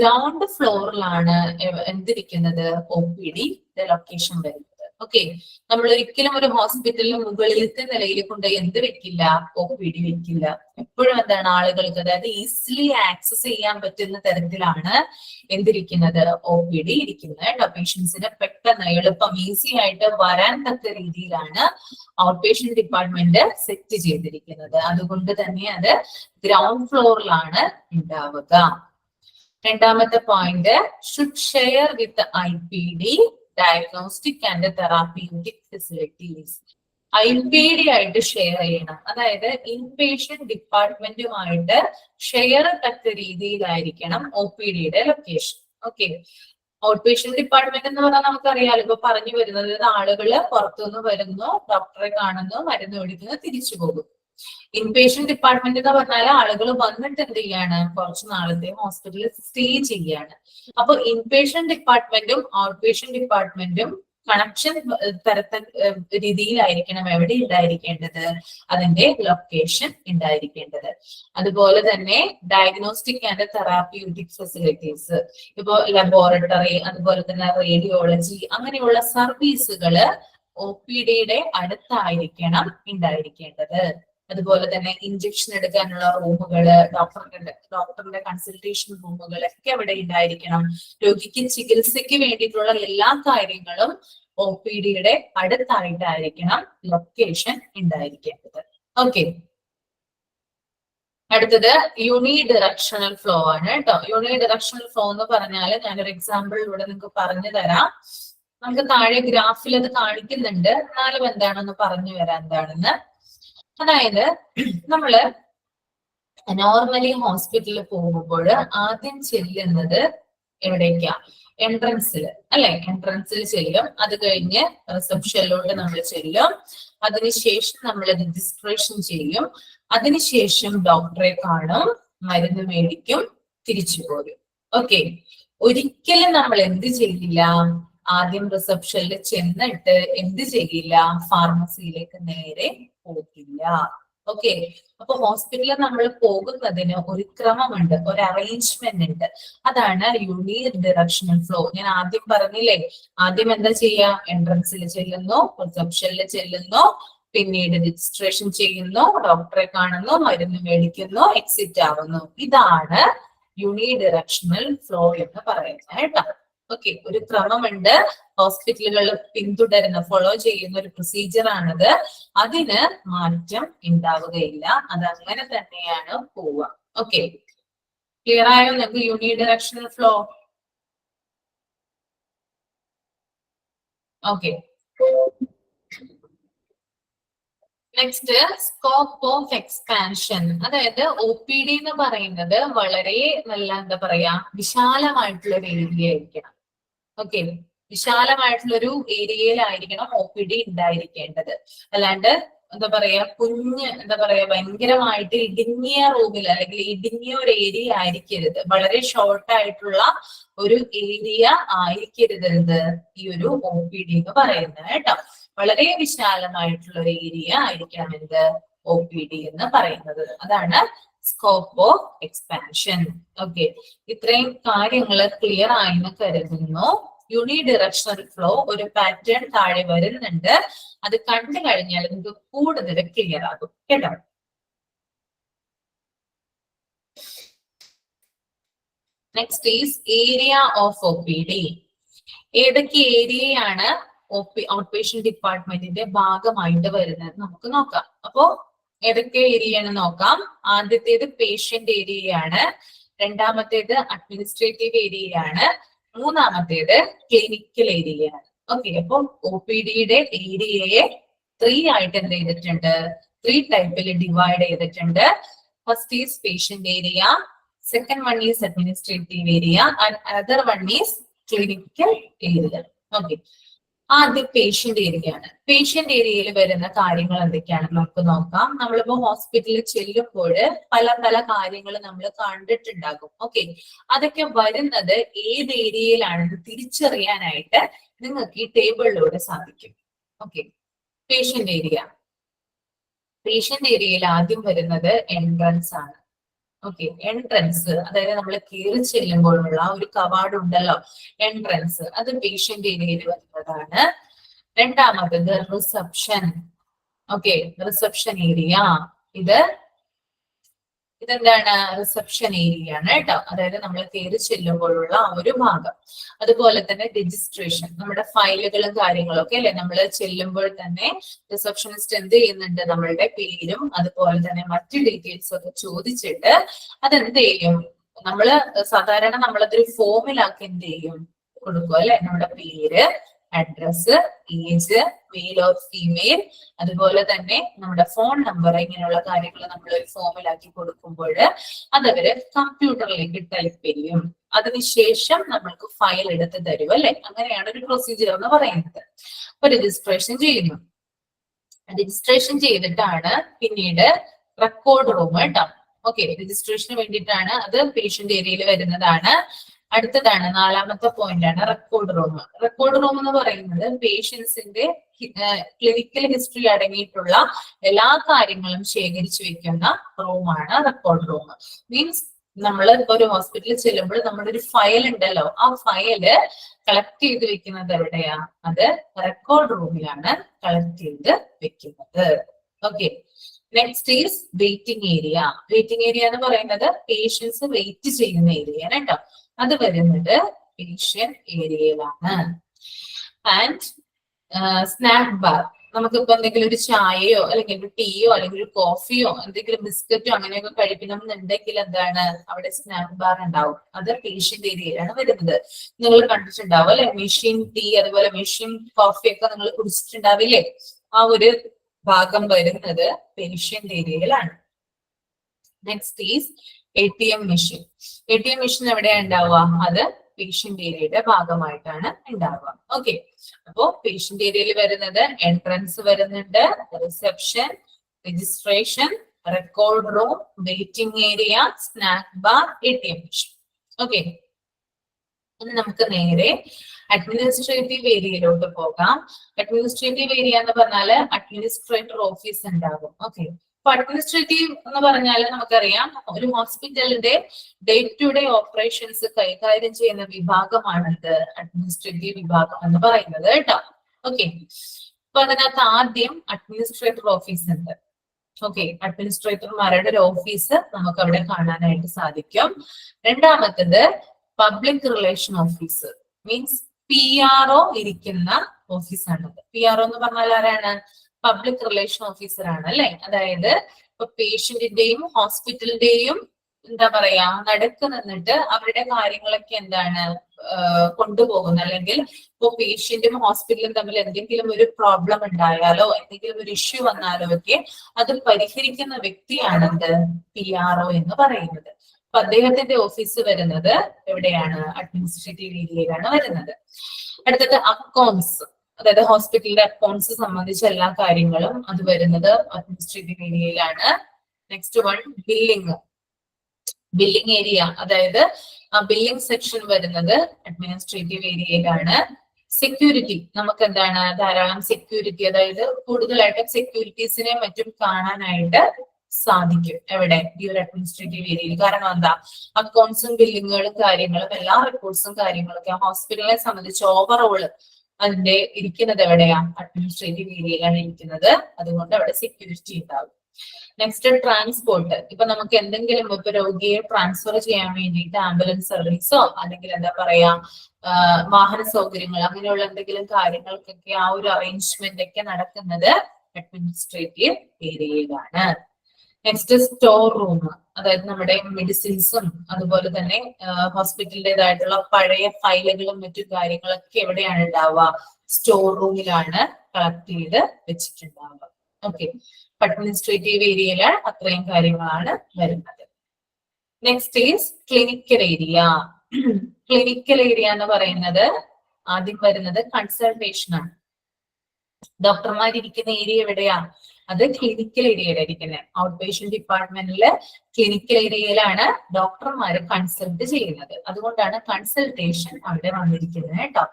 ഗ്രൗണ്ട് ഫ്ലോറിലാണ് എന്തിരിക്കുന്നത്? OPDയുടെ ലൊക്കേഷൻ വരുന്നത്. ഓക്കെ, നമ്മൾ ഒരിക്കലും ഒരു ഹോസ്പിറ്റലിൽ മുകളിലത്തെ നിലയിൽ കൊണ്ട് എന്ത് വെക്കില്ല? OPD വെക്കില്ല. എപ്പോഴും എന്താണ് ആളുകൾക്ക്, അതായത് ഈസിലി ആക്സസ് ചെയ്യാൻ പറ്റുന്ന തരത്തിലാണ് എന്തിരിക്കുന്നത്? OPD ഇരിക്കുന്നത്. പേഷ്യൻസിന് പെട്ടെന്ന് എളുപ്പം ഈസി ആയിട്ട് വരാൻ തക്ക രീതിയിലാണ് ഔട്ട് പേഷ്യന്റ് ഡിപ്പാർട്ട്മെന്റ് സെറ്റ് ചെയ്തിരിക്കുന്നത്. അതുകൊണ്ട് തന്നെ അത് ഗ്രൗണ്ട് ഫ്ലോറിലാണ് ഉണ്ടാവുക. രണ്ടാമത്തെ point, should share with IPD diagnostic and therapeutic facilities. IPD ആയിട്ട് ഷെയർ ചെയ്യണം. അതായത് ഇൻപേഷ്യന്റ് ഡിപ്പാർട്ട്മെന്റുമായിട്ട് ഷെയർ തക്ക രീതിയിലായിരിക്കണം OPDയുടെ ലൊക്കേഷൻ. ഓക്കെ, ഔട്ട് പേഷ്യന്റ് ഡിപ്പാർട്ട്മെന്റ് എന്ന് പറഞ്ഞാൽ നമുക്കറിയാലോ, ഇപ്പൊ പറഞ്ഞു വരുന്നത് ആളുകള് പുറത്തുനിന്ന് വരുന്നു, ഡോക്ടറെ കാണുന്നു, മരുന്ന് മേടിക്കുന്നു, തിരിച്ചു പോകും. ഇൻപേഷ്യന്റ് ഡിപ്പാർട്ട്മെന്റ് എന്ന് പറഞ്ഞാൽ ആളുകൾ വന്നിട്ട് എന്ത് ചെയ്യാണ്? കുറച്ച് നാളത്തെ ഹോസ്പിറ്റലിൽ സ്റ്റേ ചെയ്യാണ്. അപ്പൊ ഇൻപേഷ്യന്റ് ഡിപ്പാർട്ട്മെന്റും ഔട്ട് പേഷ്യന്റ് ഡിപ്പാർട്ട്മെന്റും കണക്ഷൻ രീതിയിലായിരിക്കണം എവിടെ ഉണ്ടായിരിക്കേണ്ടത്? അതിന്റെ ലൊക്കേഷൻ ഉണ്ടായിരിക്കേണ്ടത്. അതുപോലെ തന്നെ ഡയഗ്നോസ്റ്റിക് ആൻഡ് തെറാപ്യൂട്ടിക് ഫെസിലിറ്റീസ്, ഇപ്പോ ലബോറട്ടറി, അതുപോലെ തന്നെ റേഡിയോളജി, അങ്ങനെയുള്ള സർവീസുകള് OPDയുടെ അടുത്തായിരിക്കണം ഉണ്ടായിരിക്കേണ്ടത്. അതുപോലെ തന്നെ ഇഞ്ചക്ഷൻ എടുക്കാനുള്ള റൂമുകള്, ഡോക്ടറിന്റെ കൺസൾട്ടേഷൻ റൂമുകൾ ഒക്കെ അവിടെ ഉണ്ടായിരിക്കണം. രോഗിക്ക് ചികിത്സയ്ക്ക് വേണ്ടിയിട്ടുള്ള എല്ലാ കാര്യങ്ങളും OPDയുടെ അടുത്തായിട്ടായിരിക്കണം ലൊക്കേഷൻ ഉണ്ടായിരിക്കേണ്ടത്. ഓക്കെ, അടുത്തത് യൂണി ഡയറക്ഷണൽ ഫ്ലോ ആണ് കേട്ടോ. യൂണി ഡയറക്ഷണൽ ഫ്ലോ എന്ന് പറഞ്ഞാൽ ഞാനൊരു എക്സാമ്പിൾ ഇവിടെ നിങ്ങൾക്ക് പറഞ്ഞു തരാം. നമുക്ക് താഴെ ഗ്രാഫിൽ അത് കാണിക്കുന്നുണ്ട്, എന്നാലും എന്താണെന്ന് പറഞ്ഞു വരാം എന്താണെന്ന്. അതായത് നമ്മള് നോർമലി ഹോസ്പിറ്റലിൽ പോകുമ്പോൾ ആദ്യം ചെല്ലുന്നത് എവിടേക്കാ? എൻട്രൻസിൽ അല്ലെ? എൻട്രൻസിൽ ചെല്ലും. അത് കഴിഞ്ഞ് റിസപ്ഷനിലോട്ട് നമ്മൾ ചെല്ലും. അതിനുശേഷം നമ്മൾ രജിസ്ട്രേഷൻ ചെയ്യും. അതിനുശേഷം ഡോക്ടറെ കാണും, മരുന്ന് മേടിക്കും, തിരിച്ചു പോരും. ഓക്കെ, ഒരിക്കലും നമ്മൾ എന്ത് ചെയ്യില്ല? ആദ്യം റിസപ്ഷനിൽ ചെന്നിട്ട് എന്ത് ചെയ്യില്ല, ഫാർമസിയിലേക്ക് നേരെ പോകില്ല. ഓക്കെ, അപ്പൊ ഹോസ്പിറ്റലിൽ നമ്മൾ പോകുന്നതിന് ഒരു ക്രമമുണ്ട്, ഒരു അറേഞ്ച്മെന്റ് ഉണ്ട്. അതാണ് യൂണി ഡയറക്ഷണൽ ഫ്ലോ. ഞാൻ ആദ്യം പറഞ്ഞില്ലേ, ആദ്യം എന്താ ചെയ്യാ, എൻട്രൻസിൽ ചെല്ലുന്നു, റിസപ്ഷനിൽ ചെല്ലുന്നു, പിന്നീട് രജിസ്ട്രേഷൻ ചെയ്യുന്നു, ഡോക്ടറെ കാണുന്നു, മരുന്ന് മേടിക്കുന്നു, എക്സിറ്റ് ആവുന്നു. ഇതാണ് യൂണി ഡയറക്ഷണൽ ഫ്ലോ എന്ന് പറയുന്നത് കേട്ടോ. ഓക്കെ, ഒരു ക്രമമുണ്ട്, ഹോസ്പിറ്റലുകൾ പിന്തുടരുന്ന, ഫോളോ ചെയ്യുന്ന ഒരു പ്രൊസീജിയർ ആണിത്. അതിന് മാറ്റം ഉണ്ടാവുകയില്ല, അത് അങ്ങനെ തന്നെയാണ് പോവുക. ഓക്കെ, ക്ലിയർ ആയോ നിങ്ങൾക്ക് unidirectional flow? Okay, next scope of expansion. അതായത് OPD എന്ന് പറയുന്നത് വളരെ നല്ല എന്താ പറയാ, വിശാലമായിട്ടുള്ള ഒരു ഏരിയ ആയിരിക്കണം. ഓക്കെ, വിശാലമായിട്ടുള്ള ഒരു ഏരിയയിലായിരിക്കണം OPD ഉണ്ടായിരിക്കേണ്ടത്. അല്ലാണ്ട് എന്താ പറയാ, എന്താ പറയാ, ഭയങ്കരമായിട്ട് ഇടുങ്ങിയ റൂമിൽ അല്ലെങ്കിൽ ഇടുങ്ങിയ ഒരു ഏരിയ ആയിരിക്കരുത്. വളരെ ഷോർട്ട് ആയിട്ടുള്ള ഒരു ഏരിയ ആയിരിക്കരുത് ഈ ഒരു OPD എന്ന് പറയുന്നത് കേട്ടോ. വളരെ വിശാലമായിട്ടുള്ള ഒരു ഏരിയ ആയിരിക്കണം എന്ത്, OPD എന്ന് പറയുന്നത്. അതാണ് സ്കോപ്പ് ഓഫ് എക്സ്പാൻഷൻ. ഓക്കെ, ഇത്രയും കാര്യങ്ങൾ ക്ലിയർ ആയെന്ന് കരുതുന്നു. യൂണി ഡയറക്ഷണൽ ഫ്ലോ ഒരു പാറ്റേൺ താഴെ വരുന്നുണ്ട്, അത് കണ്ടു കഴിഞ്ഞാൽ നിങ്ങൾക്ക് കൂടുതൽ ക്ലിയർ ആകും കേട്ടോ. Next is area of OPD. ഏതൊക്കെ ഏരിയയാണ് ഔട്ട് പേഷ്യന്റ് ഡിപ്പാർട്ട്മെന്റിന്റെ ഭാഗമായിട്ട് വരുന്നത് നമുക്ക് നോക്കാം. അപ്പോ ഏതൊക്കെ ഏരിയയാണ് നോക്കാം. ആദ്യത്തേത് പേഷ്യന്റ് ഏരിയയാണ്, രണ്ടാമത്തേത് അഡ്മിനിസ്ട്രേറ്റീവ് ഏരിയയാണ്, മൂന്നാമത്തേത് ക്ലിനിക്കൽ ഏരിയയാണ്. ഓക്കെ, അപ്പൊ OPDയുടെ ഏരിയയെ 3 ആയിട്ട് എന്ത് ചെയ്തിട്ടുണ്ട്, 3 ടൈപ്പിൽ ഡിവൈഡ് ചെയ്തിട്ടുണ്ട്. First is patient area, second one is administrative area and another one is clinical area. Okay, ആദ്യം പേഷ്യന്റ് ഏരിയ ആണ്. പേഷ്യന്റ് ഏരിയയിൽ വരുന്ന കാര്യങ്ങൾ എന്തൊക്കെയാണെന്ന് നമുക്ക് നോക്കാം. നമ്മളിപ്പോ ഹോസ്പിറ്റലിൽ ചെല്ലുമ്പോൾ പല പല കാര്യങ്ങൾ നമ്മൾ കണ്ടിട്ടുണ്ടാകും. ഓക്കെ, അതൊക്കെ വരുന്നത് ഏത് ഏരിയയിലാണെന്ന് തിരിച്ചറിയാനായിട്ട് നിങ്ങൾക്ക് ഈ ടേബിളിലൂടെ സാധിക്കും. Okay, patient area. പേഷ്യന്റ് ഏരിയയിൽ ആദ്യം വരുന്നത് എൻട്രൻസ് ആണ്. ഓക്കെ, എൻട്രൻസ് അതായത് നമ്മൾ കയറി ചെല്ലുമ്പോഴുള്ള ഒരു കവാടം ഉണ്ടല്ലോ, എൻട്രൻസ്, അത് പേഷ്യന്റ് ഏരിയയിൽ വരുന്നതാണ്. രണ്ടാമത്തത് റിസപ്ഷൻ. ഓക്കെ, റിസപ്ഷൻ ഏരിയ, ഇതെന്താണ്, റിസപ്ഷൻ ഏരിയ ആണ് കേട്ടോ. അതായത് നമ്മൾ കയറി ചെല്ലുമ്പോഴുള്ള ആ ഒരു ഭാഗം. അതുപോലെ തന്നെ രജിസ്ട്രേഷൻ, നമ്മുടെ ഫയലുകളും കാര്യങ്ങളും ഒക്കെ അല്ലെ, നമ്മൾ ചെല്ലുമ്പോൾ തന്നെ റിസപ്ഷനിസ്റ്റ് എന്ത് ചെയ്യുന്നുണ്ട്, നമ്മളുടെ പേരും അതുപോലെ തന്നെ മറ്റു ഡീറ്റെയിൽസും ഒക്കെ ചോദിച്ചിട്ട് അതെന്ത് ചെയ്യും, നമ്മള് സാധാരണ നമ്മളതൊരു ഫോമിലാക്കി എന്ത് ചെയ്യും, കൊടുക്കും അല്ലെ. നമ്മുടെ പേര്, address, age, male or female, അതുപോലെ തന്നെ നമ്മുടെ ഫോൺ നമ്പർ, ഇങ്ങനെയുള്ള കാര്യങ്ങൾ നമ്മൾ ഒരു ഫോമിലാക്കി കൊടുക്കുമ്പോൾ അതവര് കമ്പ്യൂട്ടറിലേക്ക് ടൈപ്പ് ചെയ്യും. അതിനുശേഷം നമ്മൾക്ക് ഫയൽ എടുത്ത് തരും അല്ലെ. അങ്ങനെയാണ് ഒരു പ്രൊസീജിയർ എന്ന് പറയുന്നത്. അപ്പൊ രജിസ്ട്രേഷൻ ചെയ്യുന്നു. രജിസ്ട്രേഷൻ ചെയ്തിട്ടാണ് പിന്നീട് റെക്കോർഡ് റൂം കേട്ടോ. ഓക്കെ, രജിസ്ട്രേഷന് വേണ്ടിയിട്ടാണ്, അത് പേഷ്യന്റ് ഏരിയയിൽ വരുന്നതാണ്. അടുത്തതാണ്, നാലാമത്തെ പോയിന്റ് ആണ് റെക്കോർഡ് റൂം. റെക്കോർഡ് റൂം എന്ന് പറയുന്നത് പേഷ്യൻസിന്റെ ക്ലിനിക്കൽ ഹിസ്റ്ററി അടങ്ങിയിട്ടുള്ള എല്ലാ കാര്യങ്ങളും ശേഖരിച്ചു വെക്കുന്ന റൂമാണ് റെക്കോർഡ് റൂം. മീൻസ് നമ്മൾ ഇപ്പൊ ഒരു ഹോസ്പിറ്റലിൽ ചെല്ലുമ്പോൾ നമ്മുടെ ഒരു ഫയൽ ഉണ്ടല്ലോ, ആ ഫയല് കളക്ട് ചെയ്ത് വെക്കുന്നത് എവിടെയാ, അത് റെക്കോർഡ് റൂമിലാണ് കളക്ട് ചെയ്ത് വെക്കുന്നത്. Okay, next is waiting area. Waiting area എന്ന് പറയുന്നത് പേഷ്യൻസ് വെയിറ്റ് ചെയ്യുന്ന ഏരിയ ആണ് കേട്ടോ. അത് വരുന്നത് പേഷ്യന്റ് ഏരിയയിലാണ്. ആൻഡ് സ്നാക്ക് ബാർ, നമുക്കിപ്പോ എന്തെങ്കിലും ഒരു ചായയോ അല്ലെങ്കിൽ ഒരു ടീയോ അല്ലെങ്കിൽ ഒരു കോഫിയോ എന്തെങ്കിലും ബിസ്ക്കറ്റോ അങ്ങനെയൊക്കെ കഴിക്കണം എന്നുണ്ടെങ്കിൽ എന്താണ്, അവിടെ സ്നാക്ക് ബാർ ഉണ്ടാവും. അത് പേഷ്യന്റ് ഏരിയയിലാണ് വരുന്നത്. നിങ്ങൾ കണ്ടിട്ടുണ്ടാവും അല്ലെ, മെഷീൻ ടീ അതുപോലെ മെഷീൻ കോഫി ഒക്കെ നിങ്ങൾ കുടിച്ചിട്ടുണ്ടാവില്ലേ. ആ ഒരു ഭാഗം വരുന്നത് പേഷ്യന്റ് ഏരിയയിലാണ്. Next is ATM machine. ATM machine എവിടെയാണ് ഉണ്ടാവുക, അത് പേഷ്യന്റ് ഏരിയയുടെ ഭാഗമായിട്ടാണ് ഉണ്ടാവുക. ഓക്കെ, അപ്പോ പേഷ്യന്റ് ഏരിയയിൽ വരുന്നത് എൻട്രൻസ് വരുന്നുണ്ട്, reception, registration, record room, waiting area, snack bar, ATM machine. Okay, ഇനി നമുക്ക് നേരെ അഡ്മിനിസ്ട്രേറ്റീവ് ഏരിയയിലോട്ട് പോകാം. അഡ്മിനിസ്ട്രേറ്റീവ് ഏരിയ എന്ന് പറഞ്ഞാൽ അഡ്മിനിസ്ട്രേറ്റർ ഓഫീസ് ഉണ്ടാകും. ഓക്കെ, അപ്പൊ അഡ്മിനിസ്ട്രേറ്റീവ് എന്ന് പറഞ്ഞാൽ നമുക്കറിയാം ഒരു ഹോസ്പിറ്റലിന്റെ ഡേ ടു ഡേ ഓപ്പറേഷൻസ് കൈകാര്യം ചെയ്യുന്ന വിഭാഗമാണിത് അഡ്മിനിസ്ട്രേറ്റീവ് വിഭാഗം എന്ന് പറയുന്നത് കേട്ടോ. ഓക്കെ, അപ്പൊ അതിനകത്ത് ആദ്യം അഡ്മിനിസ്ട്രേറ്റർ ഓഫീസ് ഉണ്ട്. ഓക്കെ, അഡ്മിനിസ്ട്രേറ്റർമാരുടെ ഒരു ഓഫീസ് നമുക്ക് അവിടെ കാണാനായിട്ട് സാധിക്കും. രണ്ടാമത്തത് public relation office, means PRO ഇരിക്കുന്ന ഓഫീസാണത്. PRO എന്ന് പറഞ്ഞാൽ ആരാണ്? പബ്ലിക് റിലേഷൻ ഓഫീസർ ആണ് അല്ലെ. അതായത് ഇപ്പൊ പേഷ്യന്റിന്റെയും ഹോസ്പിറ്റലിന്റെയും എന്താ പറയാ നടുക്ക് നിന്നിട്ട് അവരുടെ കാര്യങ്ങളൊക്കെ എന്താണ് കൊണ്ടുപോകുന്നത്. അല്ലെങ്കിൽ ഇപ്പൊ പേഷ്യന്റും ഹോസ്പിറ്റലും തമ്മിൽ എന്തെങ്കിലും ഒരു പ്രോബ്ലം ഉണ്ടായാലോ എന്തെങ്കിലും ഒരു ഇഷ്യൂ വന്നാലോ ഒക്കെ അത് പരിഹരിക്കുന്ന വ്യക്തിയാണെന്ത് PRO എന്ന് പറയുന്നത്. അപ്പൊ അദ്ദേഹത്തിന്റെ ഓഫീസ് വരുന്നത് എവിടെയാണ്? അഡ്മിനിസ്ട്രേറ്റീവ് ഏരിയയിലാണ് വരുന്നത്. അടുത്തത് അക്കൗണ്ട്സ്, അതായത് ഹോസ്പിറ്റലിന്റെ അക്കൗണ്ട്സ് സംബന്ധിച്ച എല്ലാ കാര്യങ്ങളും അത് വരുന്നത് അഡ്മിനിസ്ട്രേറ്റീവ് ഏരിയയിലാണ്. Next one billing, billing area, അതായത് ബില്ലിംഗ് സെക്ഷൻ വരുന്നത് അഡ്മിനിസ്ട്രേറ്റീവ് ഏരിയയിലാണ്. സെക്യൂരിറ്റി, നമുക്ക് എന്താണ് ധാരാളം സെക്യൂരിറ്റി, അതായത് കൂടുതലായിട്ട് സെക്യൂരിറ്റീസിനെ മറ്റും കാണാനായിട്ട് സാധിക്കും എവിടെ? ഈ ഒരു അഡ്മിനിസ്ട്രേറ്റീവ് ഏരിയയിൽ. കാരണം എന്താ? അക്കൗണ്ട്സും ബില്ലിങ്ങുകളും കാര്യങ്ങളും എല്ലാ റിപ്പോർട്ട്സും കാര്യങ്ങളൊക്കെ ഹോസ്പിറ്റലിനെ സംബന്ധിച്ച് ഓവറോൾ അതിന്റെ ഇരിക്കുന്നത് എവിടെയാ? അഡ്മിനിസ്ട്രേറ്റീവ് ഏരിയയിലാണ് ഇരിക്കുന്നത്. അതുകൊണ്ട് അവിടെ സെക്യൂരിറ്റി ഉണ്ടാവും. നെക്സ്റ്റ് ട്രാൻസ്പോർട്ട്, ഇപ്പൊ നമുക്ക് എന്തെങ്കിലും ഇപ്പൊ രോഗിയെ ട്രാൻസ്ഫർ ചെയ്യാൻ വേണ്ടിയിട്ട് ആംബുലൻസ് സർവീസോ അല്ലെങ്കിൽ എന്താ പറയാ വാഹന സൗകര്യങ്ങൾ അങ്ങനെയുള്ള എന്തെങ്കിലും കാര്യങ്ങൾക്കൊക്കെ ആ ഒരു അറേഞ്ച്മെന്റ് ഒക്കെ നടക്കുന്നത് അഡ്മിനിസ്ട്രേറ്റീവ് ഏരിയയിലാണ്. നെക്സ്റ്റ് സ്റ്റോർ റൂം, അതായത് നമ്മുടെ മെഡിസിൻസും അതുപോലെ തന്നെ ഹോസ്പിറ്റലിൻ്റെതായിട്ടുള്ള പഴയ ഫയലുകളും മറ്റു കാര്യങ്ങളൊക്കെ എവിടെയാണ് ഉണ്ടാവുക? സ്റ്റോർ റൂമിലാണ് കളക്ട് ചെയ്ത് വെച്ചിട്ടുണ്ടാവുക. ഓക്കെ, അഡ്മിനിസ്ട്രേറ്റീവ് ഏരിയയിൽ അത്രയും കാര്യങ്ങളാണ് വരുന്നത്. Next is clinical area. Clinical area എന്ന് പറയുന്നത് ആദ്യം വരുന്നത് കൺസൾട്ടേഷൻ ആണ്. ഡോക്ടർമാരിയ്ക്കുന്ന ഏരിയ എവിടെയാ? അത് ക്ലിനിക്കൽ ഏരിയയിലായിരിക്കുന്നത്. ഔട്ട് പേഷ്യന്റ് ഡിപ്പാർട്ട്മെന്റില് ക്ലിനിക്കൽ ഏരിയയിലാണ് ഡോക്ടർമാര് കൺസൾട്ട് ചെയ്യുന്നത്. അതുകൊണ്ടാണ് കൺസൾട്ടേഷൻ അവിടെ വന്നിരിക്കുന്നത് കേട്ടോ.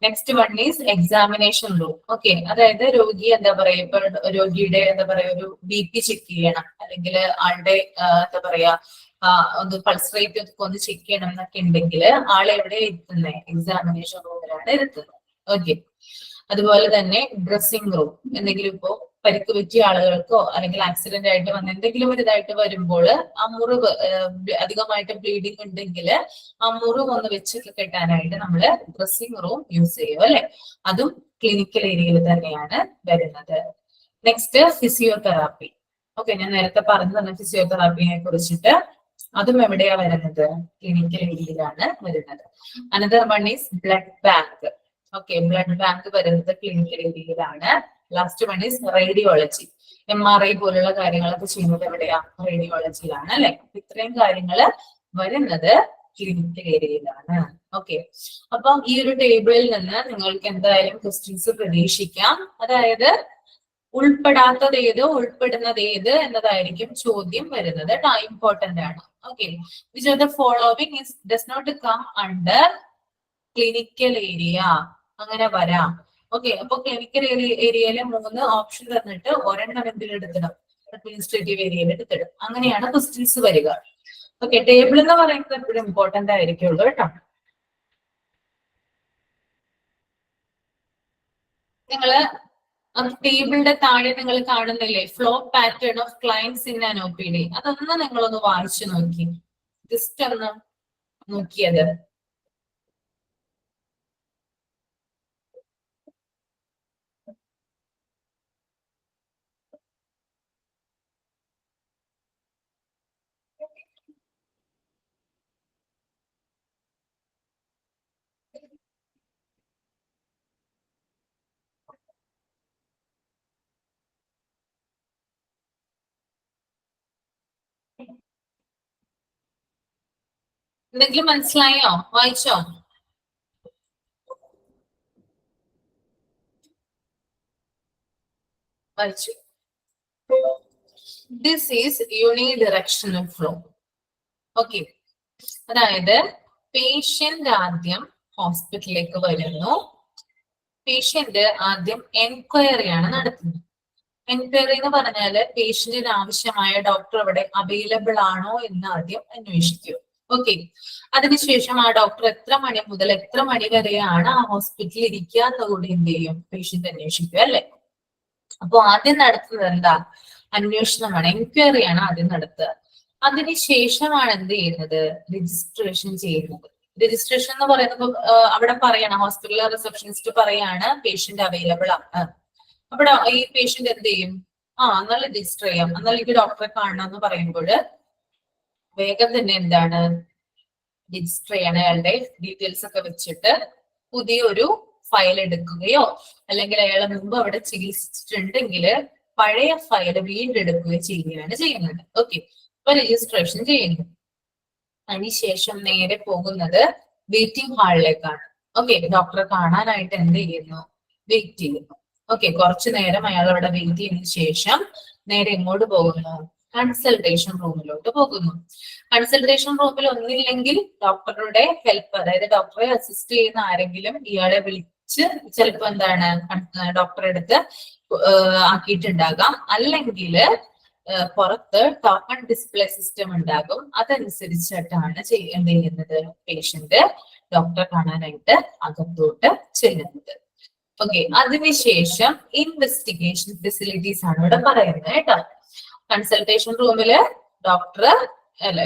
Next one is examination room. Okay, അതായത് രോഗി എന്താ പറയാ ഇപ്പൊ രോഗിയുടെ എന്താ പറയാ ഒരു BP ചെക്ക് ചെയ്യണം, അല്ലെങ്കിൽ ആളുടെ എന്താ പറയാ ഒന്ന് പൾസ് റേറ്റ് ഒക്കെ ഒന്ന് ചെക്ക് ചെയ്യണം എന്നൊക്കെ ഉണ്ടെങ്കിൽ ആളെ എവിടെ ഇരുത്തുന്നത്? എക്സാമിനേഷൻ റൂമിലാണ് ഇരുത്തുന്നത്. ഓക്കെ, അതുപോലെ തന്നെ ഡ്രസ്സിംഗ് റൂം, എന്തെങ്കിലും ഇപ്പോ പരിക്ക് പറ്റിയ ആളുകൾക്കോ അല്ലെങ്കിൽ ആക്സിഡന്റ് ആയിട്ട് വന്ന് എന്തെങ്കിലും ഒരു ഇതായിട്ട് വരുമ്പോൾ ആ മുറിവ് അധികമായിട്ട് ബ്ലീഡിങ് ഉണ്ടെങ്കിൽ ആ മുറിവ് ഒന്ന് വെച്ചൊക്കെ കെട്ടാനായിട്ട് നമ്മള് ഡ്രസ്സിംഗ് റൂം യൂസ് ചെയ്യും അല്ലെ. അതും ക്ലിനിക്കൽ ഏരിയയിൽ തന്നെയാണ് വരുന്നത്. Next physiotherapy. ഓക്കെ, ഞാൻ നേരത്തെ പറഞ്ഞു തന്നെ ഫിസിയോതെറാപ്പിയെ കുറിച്ചിട്ട്. അതും എവിടെയാ വരുന്നത്? ക്ലിനിക്കൽ ഏരിയയിലാണ് വരുന്നത്. Another one is blood bank. Okay, blood bank വരുന്നത് ക്ലിനിക്കൽ ഏരിയയിലാണ്. Last one is radiology. MRI പോലുള്ള കാര്യങ്ങളൊക്കെ ചെയ്യുന്നത് എവിടെയാ? റേഡിയോളജിയിലാണ് അല്ലെ. ഇത്രയും കാര്യങ്ങള് വരുന്നത് ക്ലിനിക്കൽ ഏരിയയിലാണ്. ഓക്കെ, അപ്പൊ ഈ ഒരു ടേബിളിൽ നിന്ന് നിങ്ങൾക്ക് എന്തായാലും ക്വസ്റ്റ്യൻസ് പ്രതീക്ഷിക്കാം. അതായത് ഉൾപ്പെടാത്തത് ഏത് ഉൾപ്പെടുന്നത് ഏത് എന്നതായിരിക്കും ചോദ്യം വരുന്നത്. ഇമ്പോർട്ടന്റ് ആണ്. Okay, which are the following is does not come under clinical area, അങ്ങനെ വരാം. ഓക്കെ, അപ്പൊ ക്ലിനിക്കൽ ഏരിയയിലെ 3 ഓപ്ഷൻ തന്നിട്ട് ഒരെണ്ണം എന്തിലെടുത്തിടും? അഡ്മിനിസ്ട്രേറ്റീവ് ഏരിയയിൽ എടുത്തിടും. അങ്ങനെയാണ് ക്വസ്റ്റ്യൻസ് വരിക. ഓക്കെ, ടേബിൾ എന്ന് പറയുന്നത് എപ്പോഴും ഇമ്പോർട്ടന്റ് ആയിരിക്കുള്ളൂ കേട്ടോ. നിങ്ങള് ടേബിളിന്റെ താഴെ നിങ്ങൾ കാണുന്നില്ലേ flow pattern of clients in an OPD? അതൊന്ന് നിങ്ങളൊന്ന് വായിച്ചു നോക്കി, ജസ്റ്റ് ഒന്ന് നോക്കിയത്. എന്തെങ്കിലും മനസ്സിലായോ? വായിച്ചോ? വായിച്ചു. This is unidirectional flow. Okay, അതായത് പേഷ്യന്റ് ആദ്യം ഹോസ്പിറ്റലിലേക്ക് വരുന്നു. പേഷ്യന്റ് ആദ്യം എൻക്വയറി ആണ് നടത്തുന്നത്. എൻക്വയറി എന്ന് പറഞ്ഞാല് പേഷ്യന്റിന് ആവശ്യമായ ഡോക്ടർ അവിടെ അവൈലബിൾ ആണോ എന്ന് ആദ്യം അന്വേഷിക്കും. ഓക്കെ, അതിനുശേഷം ആ ഡോക്ടർ എത്ര മണി മുതൽ എത്ര മണി വരെയാണ് ആ ഹോസ്പിറ്റലിൽ ഇരിക്കുക എന്നുകൂടി എന്ത് ചെയ്യും, പേഷ്യന്റ് അന്വേഷിക്കുക അല്ലെ. അപ്പൊ ആദ്യം നടത്തുന്നത് എന്താ, അന്വേഷണമാണ്, എൻക്വയറി ആണ് ആദ്യം നടത്തുക. അതിനുശേഷമാണ് എന്ത് ചെയ്യുന്നത്, രജിസ്ട്രേഷൻ ചെയ്യുന്നത്. രജിസ്ട്രേഷൻ എന്ന് പറയുന്നത് അവിടെ പറയണം, ഹോസ്പിറ്റലിലെ റിസപ്ഷനിസ്റ്റ് പറയാണ് പേഷ്യന്റ് അവൈലബിൾ ആണ്. അവിടെ ഈ പേഷ്യന്റ് എന്ത് ചെയ്യും, എന്നാൽ രജിസ്റ്റർ ചെയ്യാം, എന്നാൽ എനിക്ക് ഡോക്ടറെ കാണണം എന്ന് പറയുമ്പോൾ വേഗം തന്നെ എന്താണ് രജിസ്റ്റർ ചെയ്യണം. അയാളുടെ ഡീറ്റെയിൽസ് ഒക്കെ വെച്ചിട്ട് പുതിയൊരു ഫയൽ എടുക്കുകയോ അല്ലെങ്കിൽ അയാളെ മുമ്പ് അവിടെ ചികിത്സിച്ചിട്ടുണ്ടെങ്കിൽ പഴയ ഫയൽ വീണ്ടെടുക്കുകയോ ചെയ്യുകയാണ് ചെയ്യുന്നത്. ഓക്കെ, അപ്പൊ രജിസ്ട്രേഷൻ ചെയ്യുന്നു. അതിനുശേഷം നേരെ പോകുന്നത് വെയിറ്റിംഗ് ഹാളിലേക്കാണ്. ഓക്കെ, ഡോക്ടറെ കാണാനായിട്ട് എന്ത് ചെയ്യുന്നു, വെയിറ്റ് ചെയ്യുന്നു. ഓക്കെ, കുറച്ചു നേരം അയാൾ അവിടെ വെയിറ്റ് ചെയ്തതിനു ശേഷം നേരെ എങ്ങോട്ട് പോകുന്നു, കൺസൾട്ടേഷൻ റൂമിലോട്ട് പോകുന്നു. കൺസൾട്ടേഷൻ റൂമിൽ ഒന്നില്ലെങ്കിൽ ഡോക്ടറുടെ ഹെൽപ്പ്, അതായത് ഡോക്ടറെ അസിസ്റ്റ് ചെയ്യുന്ന ആരെങ്കിലും ഇയാളെ വിളിച്ച് ചിലപ്പോ എന്താണ് ഡോക്ടറെ അടുത്ത് ആക്കിയിട്ടുണ്ടാകാം. അല്ലെങ്കിൽ പുറത്ത് ടോക്കൺ ഡിസ്പ്ലേ സിസ്റ്റം ഉണ്ടാകും. അതനുസരിച്ചിട്ടാണ് എന്ത് ചെയ്യുന്നത്, പേഷ്യന്റ് ഡോക്ടറെ കാണാനായിട്ട് അകത്തോട്ട് ചെല്ലുന്നത്. ഓക്കെ, അതിനുശേഷം ഇൻവെസ്റ്റിഗേഷൻ ഫെസിലിറ്റീസ് ആണ് ഇവിടെ പറയുന്നത് കേട്ടോ. കൺസൾട്ടേഷൻ റൂമില്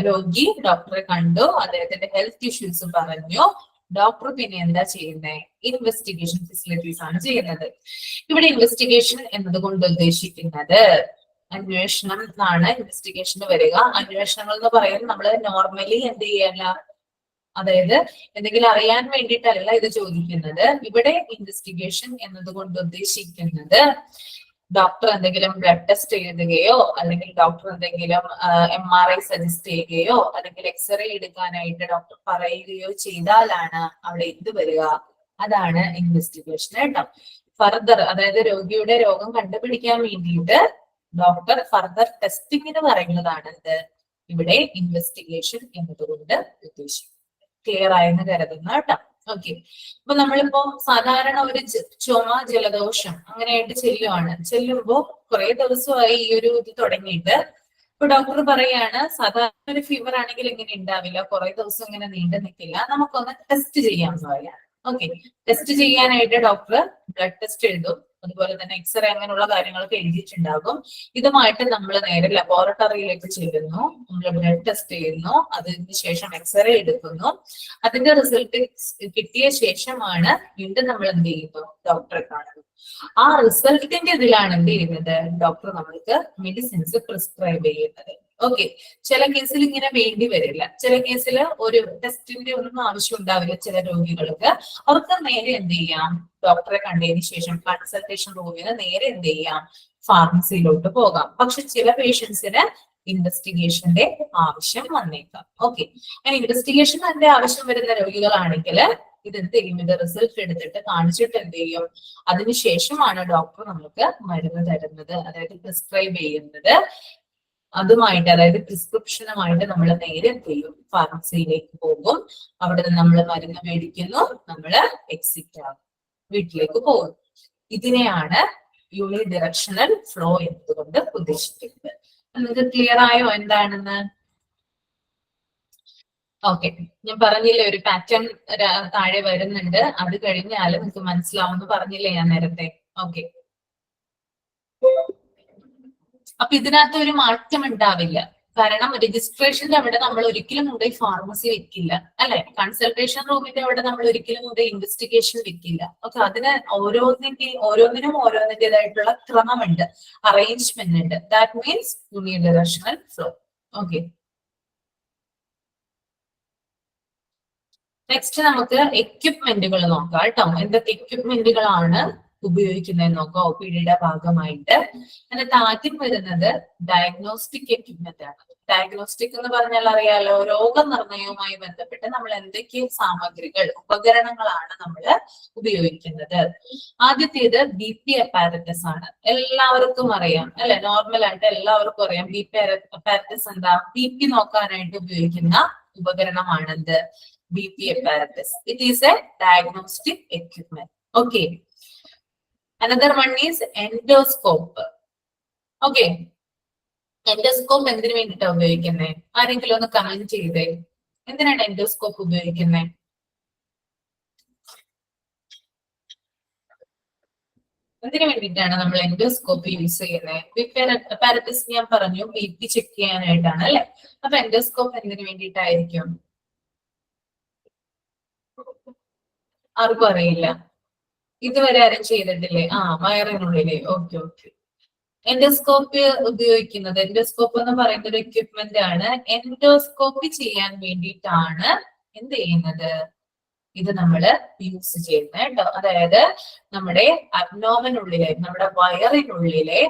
രോഗി ഡോക്ടറെ കണ്ടു, അദ്ദേഹത്തിന്റെ ഹെൽത്ത് ഇഷ്യൂസ് പറഞ്ഞു. ഡോക്ടർ പിന്നെ എന്താ ചെയ്യുന്നത്, ഇൻവെസ്റ്റിഗേഷൻ ഫെസിലിറ്റീസ് ആണ് ചെയ്യുന്നത്. ഇവിടെ ഇൻവെസ്റ്റിഗേഷൻ എന്നതുകൊണ്ട് ഉദ്ദേശിക്കുന്നത് അന്വേഷണം എന്നാണ് ഇൻവെസ്റ്റിഗേഷന് വരിക. അന്വേഷണങ്ങൾ എന്ന് പറയുന്നത് നമ്മൾ നോർമലി എന്ത് ചെയ്യല്ല, അതായത് എന്തെങ്കിലും അറിയാൻ വേണ്ടിയിട്ടല്ല ഇത് ചോദിക്കുന്നത്. ഇവിടെ ഇൻവെസ്റ്റിഗേഷൻ എന്നതുകൊണ്ട് ഉദ്ദേശിക്കുന്നത് ഡോക്ടർ എന്തെങ്കിലും ബ്ലഡ് ടെസ്റ്റ് എഴുതുകയോ അല്ലെങ്കിൽ ഡോക്ടർ എന്തെങ്കിലും MRI സജസ്റ്റ് ചെയ്യുകയോ അല്ലെങ്കിൽ എക്സ്റേ എടുക്കാനായിട്ട് ഡോക്ടർ പറയുകയോ ചെയ്താലാണ് അവിടെ എന്ത് വരിക, അതാണ് ഇൻവെസ്റ്റിഗേഷൻ കേട്ടോ. ഫർദർ, അതായത് രോഗിയുടെ രോഗം കണ്ടുപിടിക്കാൻ വേണ്ടിയിട്ട് ഡോക്ടർ ഫർദർ ടെസ്റ്റിങ്ങിന് പറയുന്നതാണ് എന്ത്, ഇവിടെ ഇൻവെസ്റ്റിഗേഷൻ എന്നതുകൊണ്ട് ഉദ്ദേശിക്കുന്നത്. ക്ലിയർ ആയെന്ന് കരുതുന്ന കേട്ടോ. ഓക്കെ, അപ്പൊ നമ്മളിപ്പോ സാധാരണ ഒരു ചുമ ജലദോഷം അങ്ങനെയായിട്ട് ചെല്ലുമ്പോ കുറെ ദിവസമായി ഈ ഒരു ഇത് തുടങ്ങിയിട്ട്. ഇപ്പൊ ഡോക്ടർ പറയാണ് സാധാരണ ഒരു ഫീവർ ആണെങ്കിൽ ഇങ്ങനെ ഉണ്ടാവില്ല, കുറെ ദിവസം ഇങ്ങനെ നീണ്ടു നിൽക്കില്ല, നമുക്കൊന്ന് ടെസ്റ്റ് ചെയ്യാമെന്ന് പറയാം. ഓക്കെ, ടെസ്റ്റ് ചെയ്യാനായിട്ട് ഡോക്ടർ ബ്ലഡ് ടെസ്റ്റ് എഴുതും, അതുപോലെ തന്നെ എക്സ്റേ അങ്ങനെയുള്ള കാര്യങ്ങളൊക്കെ എഴുതിയിട്ടുണ്ടാകും. ഇതുമായിട്ട് നമ്മൾ നേരെ ലബോറട്ടറിയിലേക്ക് ചെല്ലുന്നു, നമ്മൾ ബ്ലഡ് ടെസ്റ്റ് ചെയ്യുന്നു, അതിന് ശേഷം എക്സ്റേ എടുക്കുന്നു. അതിന്റെ റിസൾട്ട് കിട്ടിയ ശേഷമാണ് വീണ്ടും നമ്മൾ എന്ത് ചെയ്യുന്നു, ഡോക്ടറെ കാണുന്നു. ആ റിസൾട്ടിന്റെ ഇതിലാണ് എന്ത് ചെയ്യുന്നത്, ഡോക്ടർ നമ്മൾക്ക് മെഡിസിൻസ് പ്രിസ്ക്രൈബ് ചെയ്യുന്നത്. ഓക്കെ, ചില കേസിൽ ഇങ്ങനെ വേണ്ടി വരില്ല, ചില കേസിൽ ഒരു ടെസ്റ്റിന്റെ ഒന്നും ആവശ്യം ഉണ്ടാവില്ല. ചില രോഗികൾക്ക് അവർക്ക് നേരെ എന്ത് ചെയ്യാം, ഡോക്ടറെ കണ്ടതിന് ശേഷം കൺസൾട്ടേഷൻ റൂമിന് നേരെ എന്ത് ചെയ്യാം, ഫാർമസിയിലോട്ട് പോകാം. പക്ഷെ ചില പേഷ്യൻസിന് ഇൻവെസ്റ്റിഗേഷന്റെ ആവശ്യം വന്നേക്കാം. ഓക്കെ, അങ്ങനെ ഇൻവെസ്റ്റിഗേഷൻ അതിന്റെ ആവശ്യം വരുന്ന രോഗികളാണെങ്കിൽ ഇതെന്ത് ചെയ്യും, ഇത് റിസൾട്ട് എടുത്തിട്ട് കാണിച്ചിട്ട് എന്ത് ചെയ്യും, അതിനുശേഷമാണ് ഡോക്ടർ നമുക്ക് മരുന്ന് തരുന്നത്, അതായത് പ്രിസ്ക്രൈബ് ചെയ്യുന്നത്. അതുമായിട്ട്, അതായത് പ്രിസ്ക്രിപ്ഷനുമായിട്ട് നമ്മൾ നേരെ എന്ത് ചെയ്യും, ഫാർമസിയിലേക്ക് പോകും. അവിടെ നിന്ന് നമ്മൾ മരുന്ന് മേടിക്കുന്നു, നമ്മൾ എക്സിറ്റ് ആകും, വീട്ടിലേക്ക് പോകും. ഇതിനെയാണ് യൂണി ഡയറക്ഷണൽ ഫ്ലോ എന്നതുകൊണ്ട് ഉദ്ദേശിക്കുന്നത്. നിങ്ങൾക്ക് ക്ലിയർ ആയോ എന്താണെന്ന്? ഓക്കെ, ഞാൻ പറഞ്ഞില്ലേ ഒരു പാറ്റേൺ താഴെ വരുന്നുണ്ട്, അത് കഴിഞ്ഞാൽ നിങ്ങൾക്ക് മനസ്സിലാവുമെന്ന് പറഞ്ഞില്ലേ ഞാൻ നേരത്തെ. ഓക്കെ, അപ്പൊ ഇതിനകത്ത് ഒരു മാറ്റം ഉണ്ടാവില്ല. കാരണം രജിസ്ട്രേഷന്റെ അവിടെ നമ്മൾ ഒരിക്കലും കൊണ്ടുപോയി ഫാർമസി വെക്കില്ല അല്ലെ, കൺസൾട്ടേഷൻ റൂമിന്റെ അവിടെ നമ്മൾ ഒരിക്കലും കൊണ്ടുപോയി ഇൻവെസ്റ്റിഗേഷൻ വെക്കില്ല. ഓക്കെ, അതിന് ഓരോന്നിനും ഓരോന്നിൻ്റെതായിട്ടുള്ള ക്രമമുണ്ട്, അറേഞ്ച്മെന്റ് ഉണ്ട്. That means unidirectional flow. Okay, next നമുക്ക് എക്യുപ്മെന്റുകൾ നോക്കാം കേട്ടോ. എന്തൊക്കെ എക്യുപ്മെന്റുകളാണ് ഉപയോഗിക്കുന്നതെന്ന് നോക്കാം OPDയുടെ ഭാഗമായിട്ട്. അതിനകത്ത് ആദ്യം വരുന്നത് ഡയഗ്നോസ്റ്റിക് എക്യുപ്മെന്റ് ആണ്. ഡയഗ്നോസ്റ്റിക് എന്ന് പറഞ്ഞാൽ അറിയാലോ, രോഗനിർണയവുമായി ബന്ധപ്പെട്ട് നമ്മൾ എന്തൊക്കെ സാമഗ്രികൾ, ഉപകരണങ്ങളാണ് നമ്മൾ ഉപയോഗിക്കുന്നത്. ആദ്യത്തേത് BP അപ്പാരറ്റസ് ആണ്. എല്ലാവർക്കും അറിയാം അല്ലെ, നോർമൽ ആയിട്ട് എല്ലാവർക്കും അറിയാം BP അപ്പാരറ്റസ് എന്താ, BP നോക്കാനായിട്ട് ഉപയോഗിക്കുന്ന ഉപകരണമാണെന്ത്, BP apparatus. It is a diagnostic equipment. Okay. Another one is endoscope. Okay. Endoscope എന്തിനു വേണ്ടിയിട്ടാണ് ഉപയോഗിക്കുന്നത്? ആരെങ്കിലും ഒന്ന് കമന്റ് ചെയ്തേ. എന്തിനാണ് എൻഡോസ്കോപ്പ് ഉപയോഗിക്കുന്നത്? എന്തിനു വേണ്ടിയിട്ടാണ് നമ്മൾ എൻഡോസ്കോപ്പ് യൂസ് ചെയ്യുന്നത്? BP apparatus ഞാൻ പറഞ്ഞു BP ചെക്ക് ചെയ്യാനായിട്ടാണ് അല്ലെ? അപ്പൊ എൻഡോസ്കോപ്പ് എന്തിനു വേണ്ടിയിട്ടായിരിക്കും? ആർക്കും അറിയില്ല. ഇതുവരെ ആരും ചെയ്തിട്ടില്ലേ? വയറിനുള്ളിലെ. Okay okay. എൻഡോസ്കോപ്പ് ഉപയോഗിക്കുന്നത്, എൻഡോസ്കോപ്പ് എന്ന് പറയുന്ന ഒരു എക്യുപ്മെന്റ് ആണ്. എൻഡോസ്കോപ്പി ചെയ്യാൻ വേണ്ടിയിട്ടാണ് എന്ത് ചെയ്യുന്നത്? ഇത് നമ്മൾ യൂസ് ചെയ്യുന്നത് കേട്ടോ. അതായത് നമ്മുടെ അബ്നോമിനുള്ളിലെ, നമ്മുടെ വയറിനുള്ളിലെ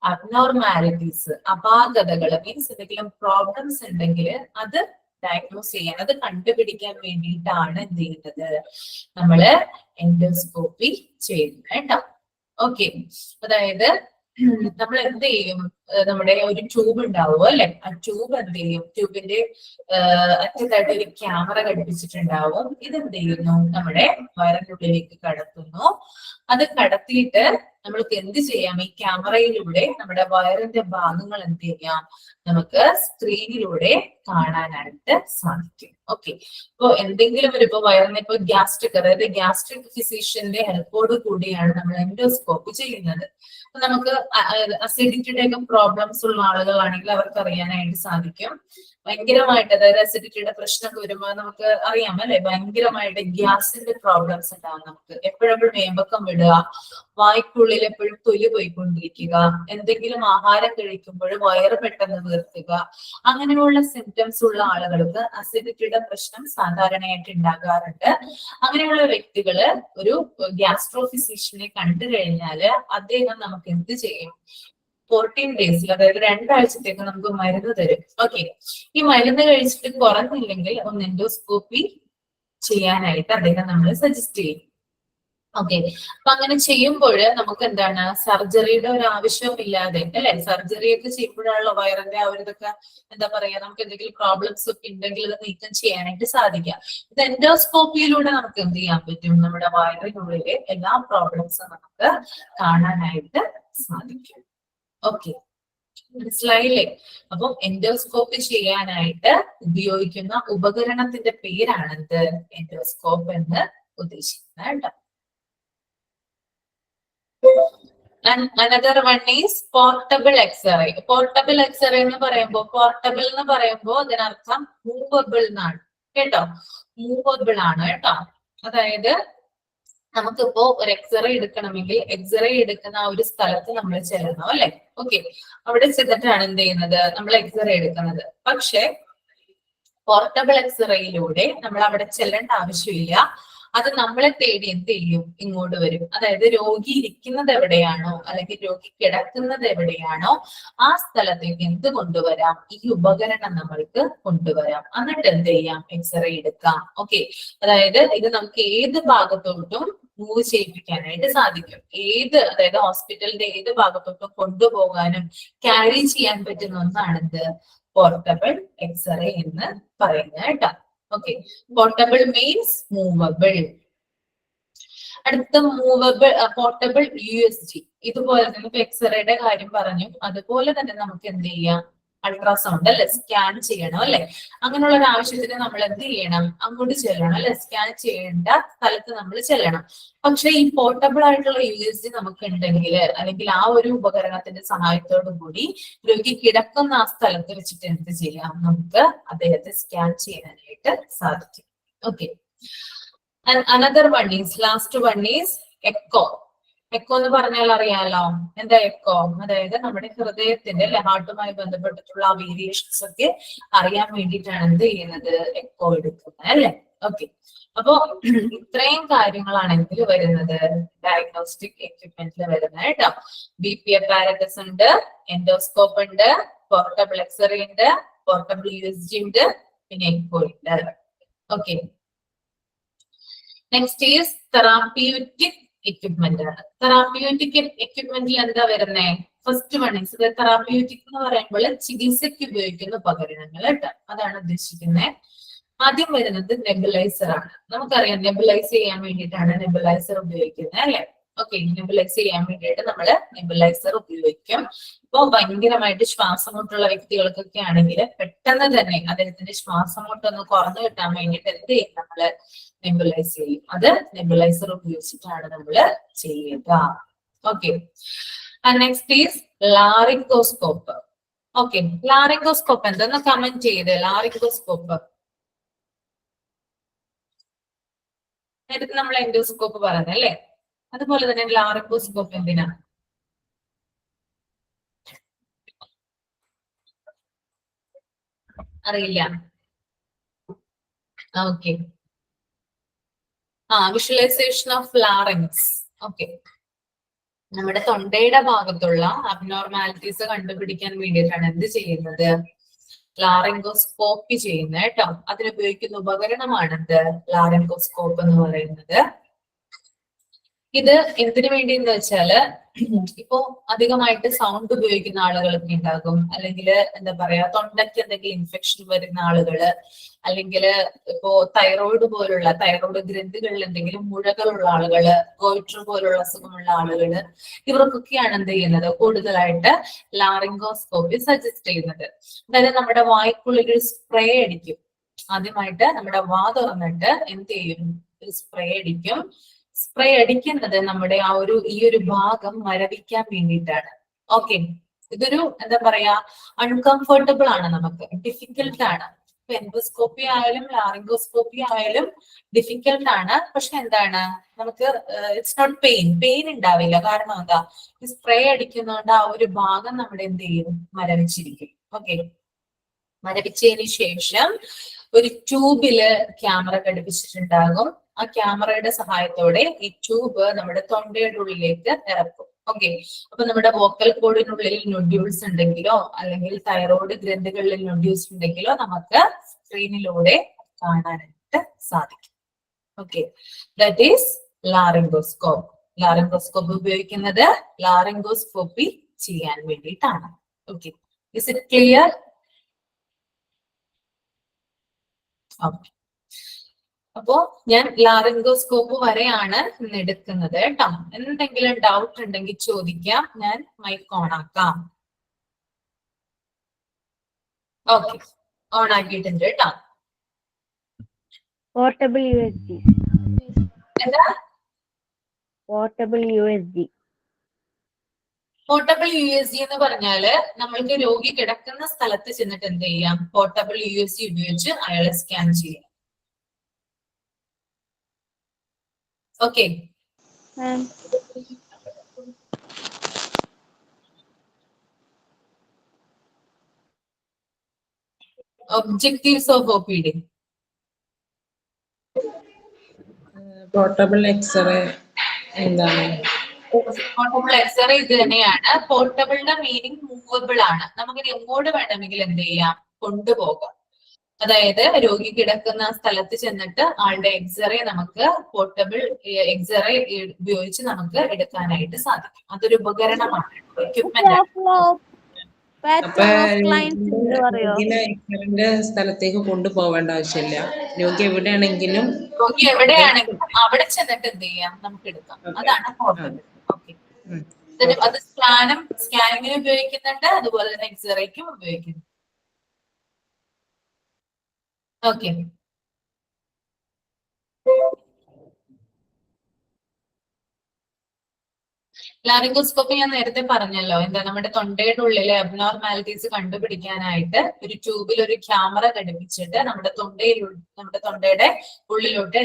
അബ്നോർമാലിറ്റീസ്, അപാകതകൾ, മീൻസ് എന്തെങ്കിലും പ്രോബ്ലംസ് ഉണ്ടെങ്കിൽ അത് ഡയഗ്നോസ് ചെയ്യാൻ, അത് കണ്ടുപിടിക്കാൻ വേണ്ടിയിട്ടാണ് എന്ത് ചെയ്യുന്നത്? നമ്മള് എൻഡോസ്കോപ്പി ചെയ്യുന്നത് കേട്ടോ. ഓക്കെ. അതായത് നമ്മൾ എന്ത് ചെയ്യും? നമ്മുടെ ഒരു ട്യൂബ് ഉണ്ടാവും അല്ലെ? ആ ട്യൂബ് എന്ത് ചെയ്യും? ട്യൂബിന്റെ അറ്റത്തായിട്ട് ഒരു ക്യാമറ ഘടിപ്പിച്ചിട്ടുണ്ടാവും. ഇതെന്ത് ചെയ്യുന്നു? നമ്മുടെ വയറിനുള്ളിലേക്ക് കടത്തുന്നു. അത് കടത്തിയിട്ട് നമ്മൾക്ക് എന്ത് ചെയ്യാം? ഈ ക്യാമറയിലൂടെ നമ്മുടെ വയറിന്റെ ഭാഗങ്ങൾ എന്ത് ചെയ്യാം? നമുക്ക് സ്ക്രീനിലൂടെ കാണാനായിട്ട് സാധിക്കും. ഓക്കെ. ഇപ്പൊ എന്തെങ്കിലും ഒരു ഇപ്പൊ വയറിന് ഇപ്പൊ ഗ്യാസ്ട്രിക്, അതായത് ഗ്യാസ്ട്രിക് ഫിസിഷ്യന്റെ ഹെൽപ്പോട് കൂടിയാണ് നമ്മൾ എൻഡോസ്കോപ്പി ചെയ്യുന്നത്. അപ്പൊ നമുക്ക് അസിഡിറ്റിയുടെ ഒക്കെ പ്രോബ്ലംസ് ഉള്ള ആളുകളാണെങ്കിൽ അവർക്ക് അറിയാനായിട്ട് സാധിക്കും. ഭയങ്കരമായിട്ട്, അതായത് അസിഡിറ്റിയുടെ പ്രശ്നമൊക്കെ വരുമ്പോൾ നമുക്ക് അറിയാം അല്ലെ? ഭയങ്കരമായിട്ട് ഗ്യാസിന്റെ പ്രോബ്ലംസ് ഉണ്ടാവും. നമുക്ക് എപ്പോഴെപ്പോഴും മേമ്പക്കം വിടുക, വായ്ക്കുള്ളിൽ എപ്പോഴും തൊലി പോയിക്കൊണ്ടിരിക്കുക, എന്തെങ്കിലും ആഹാരം കഴിക്കുമ്പോൾ വയറ് പെട്ടെന്ന് വീർത്തുക, അങ്ങനെയുള്ള സിംറ്റംസ് ഉള്ള ആളുകൾക്ക് അസിഡിറ്റിയുടെ പ്രശ്നം സാധാരണയായിട്ട് ഉണ്ടാകാറുണ്ട്. അങ്ങനെയുള്ള വ്യക്തികള് ഒരു ഗ്യാസ്ട്രോ ഫിസിഷ്യനെ കണ്ടു കഴിഞ്ഞാല് അദ്ദേഹം നമുക്ക് എന്ത് ചെയ്യും? 14 ഡേയ്സിൽ, അതായത് 2 ആഴ്ചത്തേക്ക് നമുക്ക് മരുന്ന് തരും. ഓക്കെ. ഈ മരുന്ന് കഴിച്ചിട്ട് കുറഞ്ഞില്ലെങ്കിൽ ഒന്ന് എൻഡോസ്കോപ്പി ചെയ്യാനായിട്ട് അദ്ദേഹം നമ്മൾ സജസ്റ്റ് ചെയ്യും. ഓക്കെ. അപ്പൊ അങ്ങനെ ചെയ്യുമ്പോൾ നമുക്ക് എന്താണ്? സർജറിയുടെ ഒരു ആവശ്യവും ഇല്ലാതെ അല്ലെ? സർജറി ഒക്കെ ചെയ്യുമ്പോഴാണല്ലോ വയറിന്റെ ആ ഒരു ഇതൊക്കെ എന്താ പറയാ, നമുക്ക് എന്തെങ്കിലും പ്രോബ്ലംസ് ഒക്കെ ഉണ്ടെങ്കിൽ അത് നീക്കം ചെയ്യാനായിട്ട് സാധിക്കാം. ഇത് എൻഡോസ്കോപ്പിയിലൂടെ നമുക്ക് എന്ത് ചെയ്യാൻ പറ്റും? നമ്മുടെ വയറിനുള്ളിലെ എല്ലാ പ്രോബ്ലംസും നമുക്ക് കാണാനായിട്ട് സാധിക്കും. ഓക്കെ. മനസ്സിലായില്ലേ? അപ്പം എൻഡോസ്കോപ്പി ചെയ്യാനായിട്ട് ഉപയോഗിക്കുന്ന ഉപകരണത്തിന്റെ പേരാണെന്ത്? എൻഡോസ്കോപ്പ് എന്ന് ഉദ്ദേശിക്കുന്നത് കേട്ടോ. Another one is portable x-ray. Portable x-ray എന്ന് പറയുമ്പോൾ, പോർട്ടബിൾ എന്ന് പറയുമ്പോൾ അതിനർത്ഥം മൂവബിൾ എന്നാണ് കേട്ടോ. മൂവബിൾ ആണ് കേട്ടോ. അതായത് നമുക്കിപ്പോ ഒരു എക്സ്റേ എടുക്കണമെങ്കിൽ എക്സ്റേ എടുക്കുന്ന ആ ഒരു സ്ഥലത്ത് നമ്മൾ ചെല്ലണം അല്ലെ? ഓക്കെ. അവിടെ ചെന്നിട്ടാണ് എന്ത് ചെയ്യുന്നത്? നമ്മൾ എക്സ്റേ എടുക്കുന്നത്. പക്ഷെ പോർട്ടബിൾ എക്സ്റേയിലൂടെ നമ്മൾ അവിടെ ചെല്ലേണ്ട ആവശ്യമില്ല. അത് നമ്മളെ തേടി എന്ത് ചെയ്യും? ഇങ്ങോട്ട് വരും. അതായത് രോഗി ഇരിക്കുന്നത് എവിടെയാണോ അല്ലെങ്കിൽ രോഗി കിടക്കുന്നത് എവിടെയാണോ ആ സ്ഥലത്തേക്ക് എന്ത് കൊണ്ടുവരാം? ഈ ഉപകരണം നമ്മൾക്ക് കൊണ്ടുവരാം. എന്നിട്ട് എന്ത് ചെയ്യാം? എക്സ്റേ എടുക്കാം. ഓക്കെ. അതായത് ഇത് നമുക്ക് ഏത് ഭാഗത്തോട്ടും മൂവ് ചെയ്യിപ്പിക്കാനായിട്ട് സാധിക്കും. അതായത് ഹോസ്പിറ്റലിന്റെ ഏത് ഭാഗത്തോട്ടും കൊണ്ടുപോകാനും ക്യാരി ചെയ്യാൻ പറ്റുന്ന ഒന്നാണിത് പോർട്ടബിൾ എക്സ്റേ എന്ന് പറയുന്നത് കേട്ടോ. ഓക്കെ. Portable means movable. അടുത്ത മൂവബിൾ, പോർട്ടബിൾ USG. ഇതുപോലെ തന്നെ ഇപ്പൊ എക്സ്റേയുടെ കാര്യം പറഞ്ഞു, അതുപോലെ തന്നെ നമുക്ക് എന്ത് ചെയ്യാം? അൾട്രാസൗണ്ട് അല്ലെ? സ്കാൻ ചെയ്യണം അല്ലെ? അങ്ങനെയുള്ള ഒരു ആവശ്യത്തിന് നമ്മൾ എന്ത് ചെയ്യണം? അങ്ങോട്ട് ചെല്ലണം അല്ലെ? സ്കാൻ ചെയ്യേണ്ട സ്ഥലത്ത് നമ്മൾ ചെല്ലണം. പക്ഷെ ഈ പോർട്ടബിൾ ആയിട്ടുള്ള USG നമുക്ക് ഉണ്ടെങ്കിൽ, അല്ലെങ്കിൽ ആ ഒരു ഉപകരണത്തിന്റെ സഹായത്തോടു കൂടി രോഗി കിടക്കുന്ന ആ സ്ഥലത്ത് വെച്ചിട്ട് എന്ത് ചെയ്യാം? നമുക്ക് അദ്ദേഹത്തെ സ്കാൻ ചെയ്യാനായിട്ട് സാധിക്കും. Okay. Another one is, last one is echo. Echo എന്ന് പറഞ്ഞാൽ അറിയാലോ എന്താ എക്കോ? അതായത് നമ്മുടെ ഹൃദയത്തിന്റെ ഹാർട്ടുമായി ബന്ധപ്പെട്ടിട്ടുള്ള ആ വേരിയേഷൻസ് ഒക്കെ അറിയാൻ വേണ്ടിയിട്ടാണ് എന്ത് ചെയ്യുന്നത്? എക്കോ എടുക്കുന്നത് അല്ലെ? ഓക്കെ. അപ്പോ ഇത്രയും കാര്യങ്ങളാണ് എന്തിൽ വരുന്നത്? ഡയഗ്നോസ്റ്റിക് എക്യുപ്മെന്റിൽ വരുന്നത് കേട്ടോ. BP apparatus ഉണ്ട്, എൻഡോസ്കോപ്പ് ഉണ്ട്, പോർട്ടബിൾ എക്സ്റേ ഉണ്ട്, പോർട്ടബിൾ USG ഉണ്ട്, പിന്നെ എക്കോ ഉണ്ട്. Okay. Next is therapeutic equipment ആണ്. തെറാപ്യൂട്ടിക് എക്യുപ്മെന്റിൽ എന്താ വരുന്നേ? ഫസ്റ്റ് വൺ ഈസ് തെറാപ്യൂട്ടിക് എന്ന് പറയുമ്പോൾ ചികിത്സയ്ക്ക് ഉപയോഗിക്കുന്ന ഉപകരണങ്ങൾ കേട്ടോ. അതാണ് ഉദ്ദേശിക്കുന്നത്. ആദ്യം വരുന്നത് നെബുലൈസർ ആണ്. നമുക്കറിയാം നെബുലൈസ് ചെയ്യാൻ വേണ്ടിയിട്ടാണ് നെബുലൈസർ ഉപയോഗിക്കുന്നത് അല്ലെ. ഓക്കെ, നെബുലൈസ് ചെയ്യാൻ വേണ്ടിയിട്ട് നമ്മൾ നെബുലൈസർ ഉപയോഗിക്കും. ഇപ്പൊ ഭയങ്കരമായിട്ട് ശ്വാസമുട്ടുള്ള വ്യക്തികൾക്കൊക്കെ ആണെങ്കിൽ പെട്ടെന്ന് തന്നെ അദ്ദേഹത്തിന്റെ ശ്വാസമുട്ടൊന്ന് കുറഞ്ഞു കിട്ടാൻ വേണ്ടിയിട്ട് എന്ത് ചെയ്യും, നമ്മള് നെബുലൈസ് ചെയ്യും. അത് നെബുലൈസർ ഉപയോഗിച്ചിട്ടാണ് നമ്മൾ ചെയ്യുക. Okay, next is laryngoscope. Okay, laryngoscope എന്തെന്ന് കമന്റ് ചെയ്ത്. ലാറിംഗോസ്കോപ്പ് നേരത്തെ നമ്മൾ എൻഡോസ്കോപ്പ് പറഞ്ഞല്ലേ, അതുപോലെ തന്നെ ലാറിംഗോസ്കോപ്പ് എന്തിനാ? അറിയില്ല. Okay, visualisation of larynx. Okay, നമ്മുടെ തൊണ്ടയുടെ ഭാഗത്തുള്ള അബ്നോർമാലിറ്റീസ് കണ്ടുപിടിക്കാൻ വേണ്ടിയിട്ടാണ് എന്ത് ചെയ്യുന്നത്, ലാറിംഗോസ്കോപ്പി ചെയ്യുന്നത് കേട്ടോ. അതിനുപയോഗിക്കുന്ന ഉപകരണമാണിത് ലാറിംഗോസ്കോപ്പ് എന്ന് പറയുന്നത്. ഇത് എന്തിനു വേണ്ടി എന്ന് വെച്ചാല് ഇപ്പോ അധികമായിട്ട് സൗണ്ട് ഉപയോഗിക്കുന്ന ആളുകളൊക്കെ ഉണ്ടാകും, അല്ലെങ്കിൽ എന്താ പറയാ തൊണ്ടയ്ക്ക് എന്തെങ്കിലും ഇൻഫെക്ഷൻ വരുന്ന ആളുകള്, അല്ലെങ്കിൽ ഇപ്പോ തൈറോയ്ഡ് ഗ്രന്ഥികളിൽ എന്തെങ്കിലും മുഴകളുള്ള ആളുകള്, ഗോയിറ്റർ പോലുള്ള അസുഖമുള്ള ആളുകള്, ഇവർക്കൊക്കെയാണ് എന്ത് ചെയ്യുന്നത്, കൂടുതലായിട്ട് ലാറിംഗോസ്കോപ്പി സജസ്റ്റ് ചെയ്യുന്നത്. അതായത് നമ്മുടെ വായ്ക്കുള്ളിൽ സ്പ്രേ അടിക്കും. ആദ്യമായിട്ട് നമ്മുടെ വാ തുറന്നിട്ട് എന്ത് ചെയ്യും, ഒരു സ്പ്രേ അടിക്കും. സ്പ്രേ അടിക്കുന്നത് നമ്മുടെ ഈ ഒരു ഭാഗം മരവിക്കാൻ വേണ്ടിയിട്ടാണ്. ഓക്കെ, ഇതൊരു എന്താ പറയാ അൺകംഫർട്ടബിൾ ആണ്, നമുക്ക് ഡിഫിക്കൽട്ട് ആണ്. ഇപ്പൊ എൻഡോസ്കോപ്പി ആയാലും ലാറിംഗോസ്കോപ്പി ആയാലും ഡിഫിക്കൽട്ട് ആണ്. പക്ഷെ എന്താണ്, നമുക്ക് ഇറ്റ്സ് നോട്ട് പെയിൻ ഉണ്ടാവില്ല. കാരണം എന്താ, ഈ സ്പ്രേ അടിക്കുന്നതുകൊണ്ട് ആ ഒരു ഭാഗം നമ്മുടെ എന്ത് ചെയ്യും, മരവിച്ചിരിക്കും. ഓക്കെ, മരവിച്ചതിന് ശേഷം ഒരു ട്യൂബില് ക്യാമറ ഘടിപ്പിച്ചിട്ടുണ്ടാകും. ആ ക്യാമറയുടെ സഹായത്തോടെ ഈ ട്യൂബ് നമ്മുടെ തൊണ്ടയുടെ ഉള്ളിലേക്ക് ഇറക്കും. ഓക്കെ, അപ്പൊ നമ്മുടെ വോക്കൽ കോഡിനുള്ളിൽ നൊഡ്യൂൾസ് ഉണ്ടെങ്കിലോ അല്ലെങ്കിൽ തൈറോയ്ഡ് ഗ്രന്ഥികളിൽ നൊഡ്യൂൾസ് ഉണ്ടെങ്കിലോ നമുക്ക് സ്ക്രീനിലൂടെ കാണാനായിട്ട് സാധിക്കും. Okay, that is laryngoscope. Laryngoscope ഉപയോഗിക്കുന്നത് ലാറിംഗോസ്കോപ്പി ചെയ്യാൻ വേണ്ടിയിട്ടാണ്. Okay, is it clear? Okay, അപ്പോ ഞാൻ ലാറിംഗോസ്കോപ്പ് വരെയാണ് ഇന്ന് എടുക്കുന്നത് കേട്ടോ. എന്തെങ്കിലും ഡൗട്ട് ഉണ്ടെങ്കിൽ ചോദിക്കാം, ഞാൻ മൈക്ക് ഓൺ ആക്കാം. ഓക്കെ, ഓൺ ആക്കിയിട്ടുണ്ട് കേട്ടോ. Portable USD. എന്താ പോർട്ടബിൾ USD? പോർട്ടബിൾ USD എന്ന് പറഞ്ഞാല് നമ്മൾക്ക് രോഗി കിടക്കുന്ന സ്ഥലത്ത് ചെന്നിട്ട് എന്ത് ചെയ്യാം, പോർട്ടബിൾ USD ഉപയോഗിച്ച് അയാളെ സ്കാൻ ചെയ്യാം. Okay, objectives of OPD. Portable x-ray എന്താണ്? പോർട്ടബിൾ എക്സ്റേ ഇത് തന്നെയാണ്. പോർട്ടബിളിന്റെ മീനിങ് മൂവബിൾ ആണ്. നമുക്കിത് എങ്ങോട്ട് വേണമെങ്കിൽ എന്ത് ചെയ്യാം, കൊണ്ടുപോകാം. അതായത് രോഗി കിടക്കുന്ന സ്ഥലത്ത് ചെന്നിട്ട് ആളുടെ എക്സ്റേ നമുക്ക് പോർട്ടബിൾ എക്സ്റേ ഉപയോഗിച്ച് നമുക്ക് എടുക്കാനായിട്ട് സാധിക്കും. അതൊരു ഉപകരണമാണ്, എക്യുപ്മെന്റ് ആണ്. അപ്പൊ എക്സ്റേന്റെ സ്ഥലത്തേക്ക് കൊണ്ടുപോവേണ്ട ആവശ്യമില്ല. രോഗി എവിടെയാണെങ്കിലും അവിടെ ചെന്നിട്ട് എന്ത് ചെയ്യാം, നമുക്ക് എടുക്കാം. അതാണ് പോർട്ടബിൾ. ഓക്കെ, അത് സ്കാനിങ്ങിന് ഉപയോഗിക്കുന്നുണ്ട്, അതുപോലെ തന്നെ എക്സ്റേക്കും ഉപയോഗിക്കുന്നു. ഓക്കെ, ലാറിംഗോസ്കോപ്പി ഞാൻ നേരത്തെ പറഞ്ഞല്ലോ, എന്താ നമ്മുടെ തൊണ്ടയുടെ ഉള്ളിലെ അബ്നോർമാലിറ്റീസ് കണ്ടുപിടിക്കാനായിട്ട് ഒരു ട്യൂബിൽ ഒരു ക്യാമറ ഘടിപ്പിച്ചിട്ട് നമ്മുടെ തൊണ്ടയുടെ ഉള്ളിലോട്ട്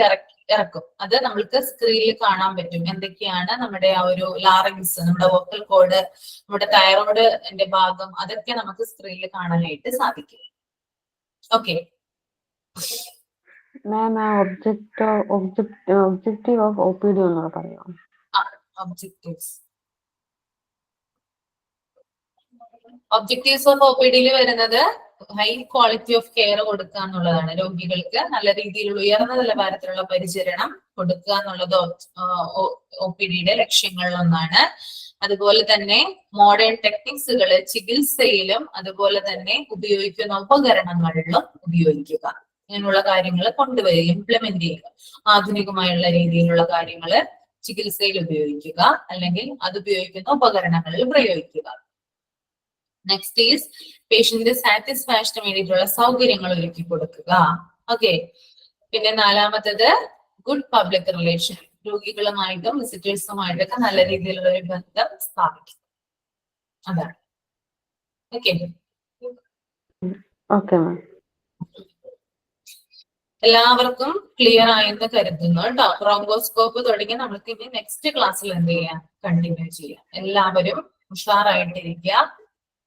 ഇറക്കും. അത് നമ്മൾക്ക് സ്ക്രീനിൽ കാണാൻ പറ്റും. എന്തൊക്കെയാണ് നമ്മുടെ ആ ഒരു ലാറിങ്സ്, നമ്മുടെ വോക്കൽ കോഡ്, നമ്മുടെ തൈറോയ്ഡിന്റെ ഭാഗം, അതൊക്കെ നമുക്ക് സ്ക്രീനിൽ കാണാനായിട്ട് സാധിക്കും. Okay, ma'am, objective of OPD ഒന്ന് പറയാം. ഒബ്ജക്റ്റീവ്സ് ഓഫ് OPD വരുന്നത് ഹൈ ക്വാളിറ്റി ഓഫ് കെയർ കൊടുക്കുക എന്നുള്ളതാണ്. രോഗികൾക്ക് നല്ല രീതിയിലുള്ള ഉയർന്ന നിലവാരത്തിലുള്ള പരിചരണം കൊടുക്കുക എന്നുള്ളത് OPDയുടെ ലക്ഷ്യങ്ങളിലൊന്നാണ്. അതുപോലെ തന്നെ മോഡേൺ ടെക്നിക്സുകൾ ചികിത്സയിലും അതുപോലെ തന്നെ ഉപയോഗിക്കുന്ന ഉപകരണങ്ങളിലും ഉപയോഗിക്കുക. ഇങ്ങനെയുള്ള കാര്യങ്ങൾ കൊണ്ടുവരിക, ഇംപ്ലിമെന്റ് ചെയ്യുക. ആധുനികമായുള്ള രീതിയിലുള്ള കാര്യങ്ങൾ ചികിത്സയിൽ ഉപയോഗിക്കുക, അല്ലെങ്കിൽ അത് ഉപയോഗിക്കുന്ന ഉപകരണങ്ങളിൽ പ്രയോഗിക്കുക. നെക്സ്റ്റ് ഈസ് പേഷ്യന്റ് സാറ്റിസ്ഫാക്ഷന് വേണ്ടിയിട്ടുള്ള സൗകര്യങ്ങൾ ഒരുക്കി കൊടുക്കുക. ഓക്കെ. പിന്നെ നാലാമത്തത് ഗുഡ് പബ്ലിക് റിലേഷൻ, രോഗികളുമായിട്ടും വിസിറ്റേഴ്സുമായിട്ടൊക്കെ നല്ല രീതിയിലുള്ള ഒരു ബന്ധം സ്ഥാപിക്കുക. അതാണ്. ഓക്കെ. Okay ma'am. എല്ലാവർക്കും ക്ലിയർ ആയെന്ന് കരുതുന്നു കേട്ടോ. ബ്രോങ്കോസ്കോപ്പ് തുടങ്ങി നമുക്ക് ഇനി നെക്സ്റ്റ് ക്ലാസ്സിൽ എന്ത് ചെയ്യാം, കണ്ടിന്യൂ ചെയ്യാം. എല്ലാവരും ഉഷാറായിട്ടിരിക്കുക.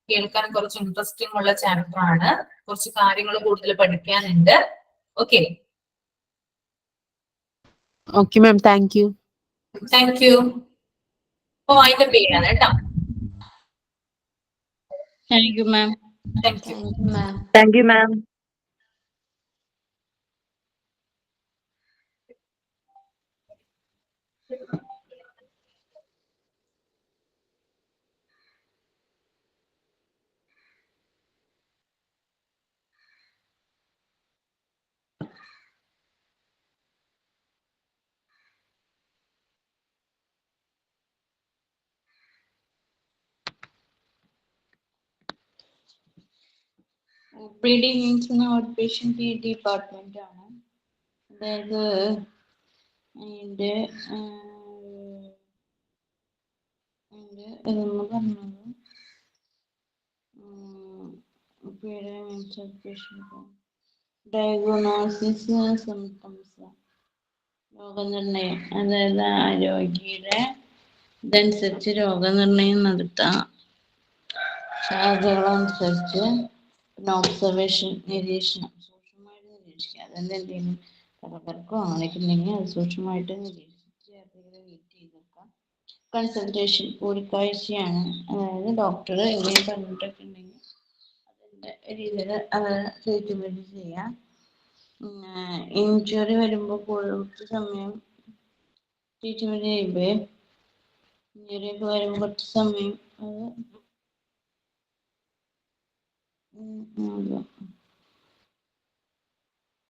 കേൾക്കാൻ കുറച്ച് ഇൻട്രസ്റ്റിംഗ് ഉള്ള ചാപ്റ്റർ ആണ്, കുറച്ച് കാര്യങ്ങൾ കൂടുതൽ പഠിക്കാനുണ്ട്. Okay. Okay ma'am, thank you. Thank you. അപ്പൊ വൈൻഡപ്പ് ചെയ്യാണ് കേട്ടോ. Thank you, ma'am. Thank you. Thank you, ma'am. OPD means outpatient department ആണ്. അതായത് അതിന്റെ ഡയഗ്നോസിസ് സിംറ്റംസ്, രോഗനിർണയം, അതായത് ആ രോഗിയുടെ ഇതനുസരിച്ച് രോഗനിർണയം നടത്താം. ശാഖകളനുസരിച്ച് പിന്നെ ഒബ്സർവേഷൻ, നിരീക്ഷണം, സൂക്ഷ്മമായിട്ട് നിരീക്ഷിക്കുക. അതായത് എന്തെങ്കിലും തലകറക്കോ അങ്ങനെയൊക്കെ ഉണ്ടെങ്കിൽ അത് സൂക്ഷ്മമായിട്ട് നിരീക്ഷിച്ച് വെയിറ്റ് ചെയ്തെടുക്കാം. കൺസൾട്ടേഷൻ, കൂടിക്കാഴ്ചയാണ്. അതായത് ഡോക്ടർ എന്തെങ്കിലും പറഞ്ഞിട്ടൊക്കെ ഉണ്ടെങ്കിൽ അതിൻ്റെ രീതിയിൽ ട്രീറ്റ്മെന്റ് ചെയ്യാം. ഇഞ്ചുറി വരുമ്പോൾ കുറച്ച് സമയം ട്രീറ്റ്മെന്റ് ചെയ്യുമ്പോൾ ഇഞ്ചുറി ഒക്കെ വരുമ്പോൾ കുറച്ച് സമയം അത്